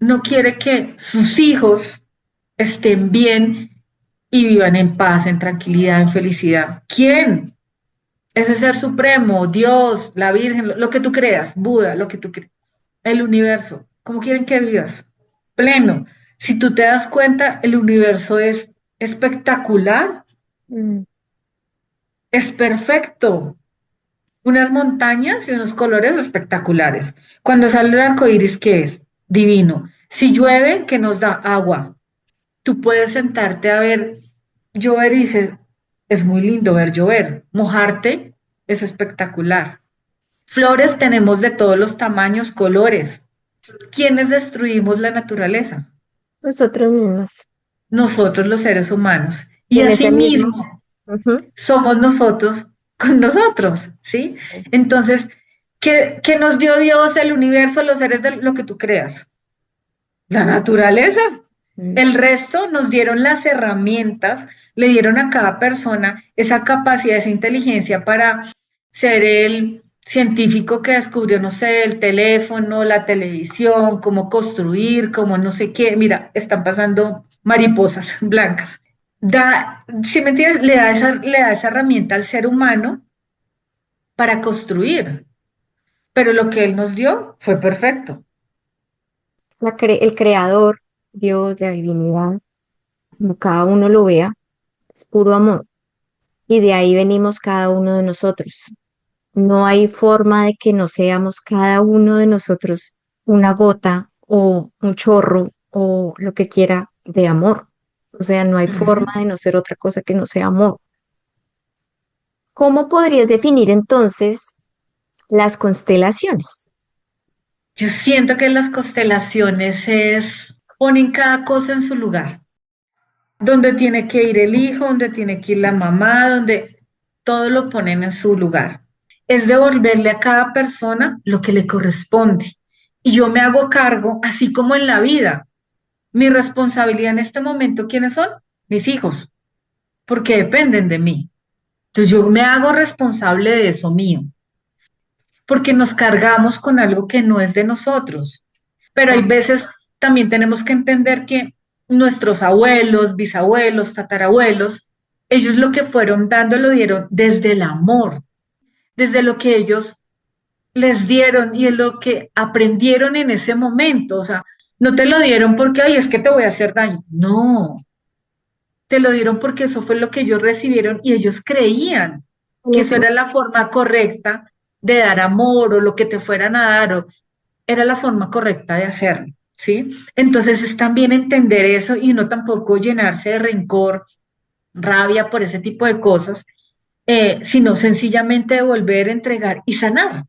no quiere que sus hijos estén bien y vivan en paz, en tranquilidad, en felicidad? ¿Quién? Ese ser supremo, Dios, la Virgen, lo que tú creas, Buda, lo que tú creas, el universo. ¿Cómo quieren que vivas? Pleno. Si tú te das cuenta, el universo es espectacular, Mm. es perfecto. Unas montañas y unos colores espectaculares. Cuando sale el arco iris, ¿qué es? Divino. Si llueve, que nos da agua. Tú puedes sentarte a ver llover y dices, es muy lindo ver llover. Mojarte es espectacular. Flores tenemos de todos los tamaños, colores. ¿Quiénes destruimos la naturaleza? Nosotros mismos. Nosotros los seres humanos. Y Y en ese mismo. asimismo Ujú. somos nosotros con nosotros, ¿sí? Sí. Entonces, ¿qué nos dio Dios, el universo, los seres de lo que tú creas? La naturaleza. Mm. El resto nos dieron las herramientas, le dieron a cada persona esa capacidad, esa inteligencia para ser el científico que descubrió, no sé, el teléfono, la televisión, cómo construir, cómo no sé qué. Mira, están pasando mariposas blancas. Si me entiendes, le da esa herramienta al ser humano para construir, pero lo que él nos dio fue perfecto. El creador, Dios, la divinidad, como cada uno lo vea, es puro amor. Y de ahí venimos cada uno de nosotros. No hay forma de que no seamos cada uno de nosotros una gota o un chorro o lo que quiera de amor. O sea, no hay forma Ujú. de no ser otra cosa que no sea amor. ¿Cómo podrías definir entonces las constelaciones? Yo siento que las constelaciones ponen cada cosa en su lugar, donde tiene que ir el hijo, donde tiene que ir la mamá, donde todo lo ponen en su lugar. Es devolverle a cada persona lo que le corresponde. Y yo me hago cargo, así como en la vida. Mi responsabilidad en este momento, ¿quiénes son? Mis hijos, porque dependen de mí. Entonces yo me hago responsable de eso mío, porque nos cargamos con algo que no es de nosotros. Pero hay veces también tenemos que entender que nuestros abuelos, bisabuelos, tatarabuelos, ellos lo que fueron dando lo dieron desde el amor, desde lo que ellos les dieron y en lo que aprendieron en ese momento. O sea, no te lo dieron porque, ay, es que te voy a hacer daño. No, te lo dieron porque eso fue lo que ellos recibieron y ellos creían En que ese eso era la forma correcta de dar amor o lo que te fueran a dar, o era la forma correcta de hacerlo, ¿sí? Entonces es también entender eso y no tampoco llenarse de rencor, rabia por ese tipo de cosas, sino sencillamente devolver, entregar y sanar.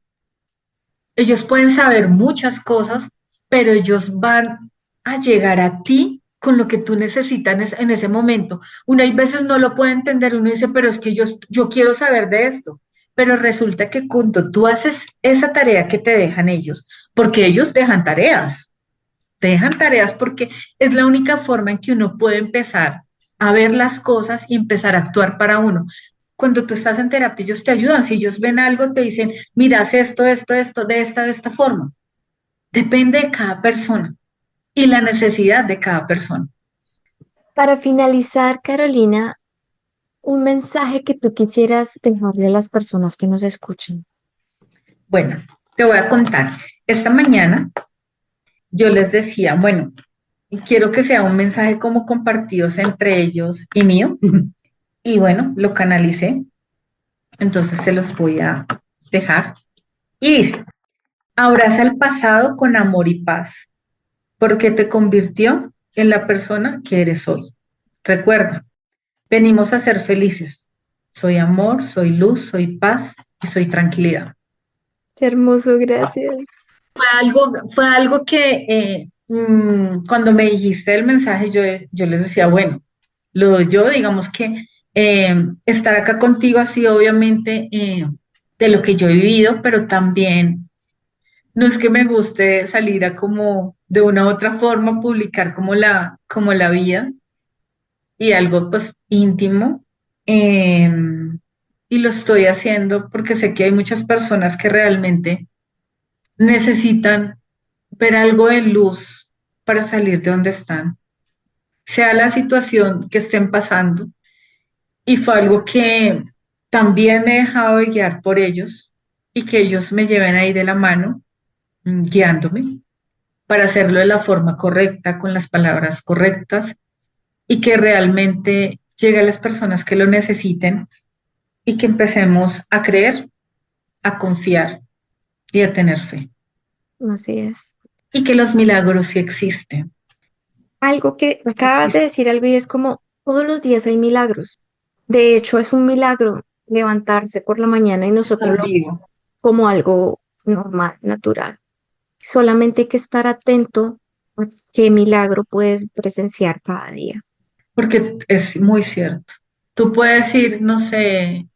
Ellos pueden saber muchas cosas, pero ellos van a llegar a ti con lo que tú necesitas en ese momento. Uno hay veces no lo puede entender, uno dice, pero es que yo quiero saber de esto. Pero resulta que cuando tú haces esa tarea que te dejan ellos, porque ellos te dejan tareas porque es la única forma en que uno puede empezar a ver las cosas y empezar a actuar para uno. Cuando tú estás en terapia, ellos te ayudan. Si ellos ven algo, te dicen, mira, haz esto, de esta forma. Depende de cada persona y la necesidad de cada persona. Para finalizar, Carolina, un mensaje que tú quisieras dejarle a las personas que nos escuchen. Bueno, te voy a contar. Esta mañana yo les decía, bueno, quiero que sea un mensaje como compartidos entre ellos y mío. Y bueno, lo canalicé. Entonces se los voy a dejar. Y dice, abraza el pasado con amor y paz, porque te convirtió en la persona que eres hoy. Recuerda, venimos a ser felices. Soy amor, soy luz, soy paz y soy tranquilidad. Qué hermoso, gracias. Fue algo que cuando me dijiste el mensaje, yo les decía, bueno, yo digamos que estar acá contigo ha sido obviamente de lo que yo he vivido, pero también no es que me guste salir a como de una u otra forma publicar como la vida y algo pues íntimo. eh, y lo estoy haciendo porque sé que hay muchas personas que realmente necesitan ver algo de luz para salir de donde están, sea la situación que estén pasando. Y fue algo que también me he dejado de guiar por ellos y que ellos me lleven ahí de la mano, guiándome para hacerlo de la forma correcta, con las palabras correctas y que realmente llegue a las personas que lo necesiten y que empecemos a creer, a confiar y a tener fe. Así es. Y que los milagros sí existen. Algo que acabas de Existen. decir algo y es como todos los días hay milagros. De hecho, es un milagro levantarse por la mañana y nosotros Estar lo vivo. como algo normal, natural. Solamente hay que estar atento a qué milagro puedes presenciar cada día. Porque es muy cierto. Tú puedes ir, no sé,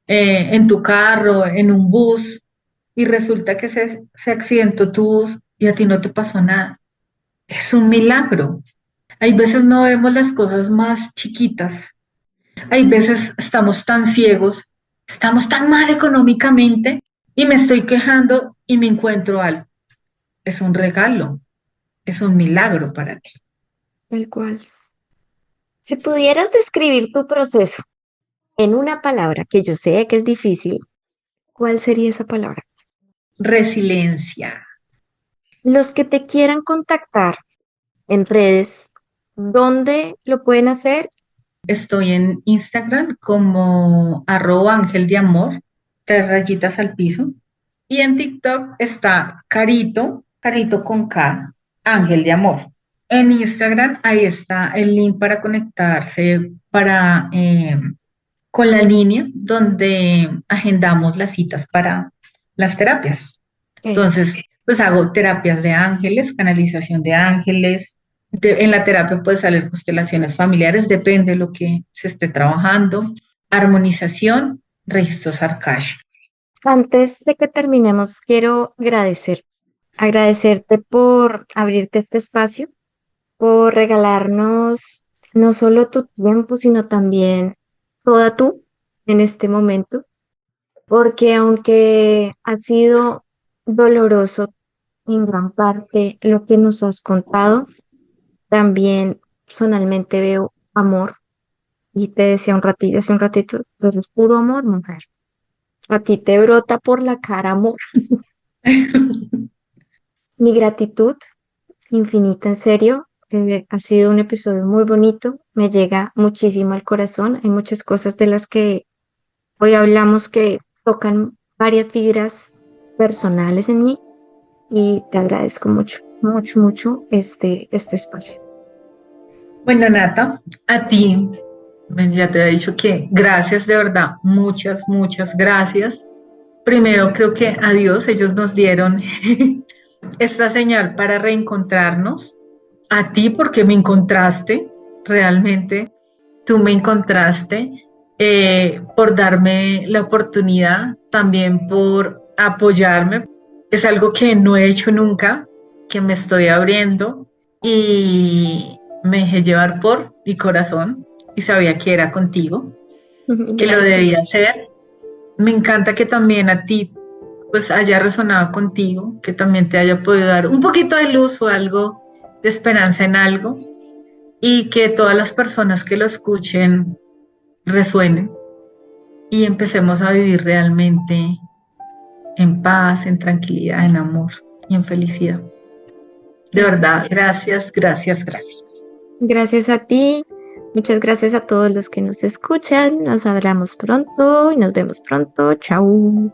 en tu carro, en un bus, y resulta que se accidentó tu bus y a ti no te pasó nada. Es un milagro. Hay veces no vemos las cosas más chiquitas. Hay veces estamos tan ciegos, estamos tan mal económicamente y me estoy quejando y me encuentro algo. Es un regalo, es un milagro para ti. Tal cual. Si pudieras describir tu proceso en una palabra, que yo sé que es difícil, ¿cuál sería esa palabra? Resiliencia. Los que te quieran contactar en redes, ¿dónde lo pueden hacer? Estoy en Instagram como @ángel de amor, 3 rayitas al piso. Y en TikTok está Carito, Carito con K, Ángel de Amor. En Instagram ahí está el link para conectarse con la línea donde agendamos las citas para las terapias. Ok. Entonces, pues hago terapias de ángeles, canalización de ángeles. En la terapia puede salir constelaciones familiares, depende de lo que se esté trabajando. Armonización, registros Arcash. Antes de que terminemos, quiero agradecerte por abrirte este espacio, por regalarnos no solo tu tiempo, sino también toda tú en este momento, porque aunque ha sido doloroso en gran parte lo que nos has contado, también personalmente veo amor y te decía hace un ratito, tú eres puro amor, mujer. A ti te brota por la cara amor. Mi gratitud infinita, en serio. Ha sido un episodio muy bonito, me llega muchísimo al corazón. Hay muchas cosas de las que hoy hablamos que tocan varias fibras personales en mí y te agradezco mucho, mucho, mucho este espacio. Bueno, Nata, a ti, bueno, ya te había dicho que gracias, de verdad, muchas, muchas gracias. Primero, creo que a Dios, ellos nos dieron esta señal para reencontrarnos. A ti, porque me encontraste, realmente, tú me encontraste, por darme la oportunidad, también por apoyarme. Es algo que no he hecho nunca, que me estoy abriendo y me dejé llevar por mi corazón y sabía que era contigo, que lo debía Gracias. hacer. Me encanta que también a ti pues haya resonado contigo, que también te haya podido dar un poquito de luz o algo de esperanza en algo y que todas las personas que lo escuchen resuenen y empecemos a vivir realmente en paz, en tranquilidad, en amor y en felicidad. De Así verdad, sea. gracias, gracias, gracias. Gracias a ti. Muchas gracias a todos los que nos escuchan. Nos hablamos pronto y nos vemos pronto. Chao.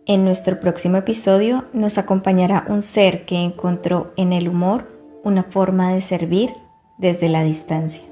En nuestro próximo episodio nos acompañará un ser que encontró en el humor una forma de servir desde la distancia.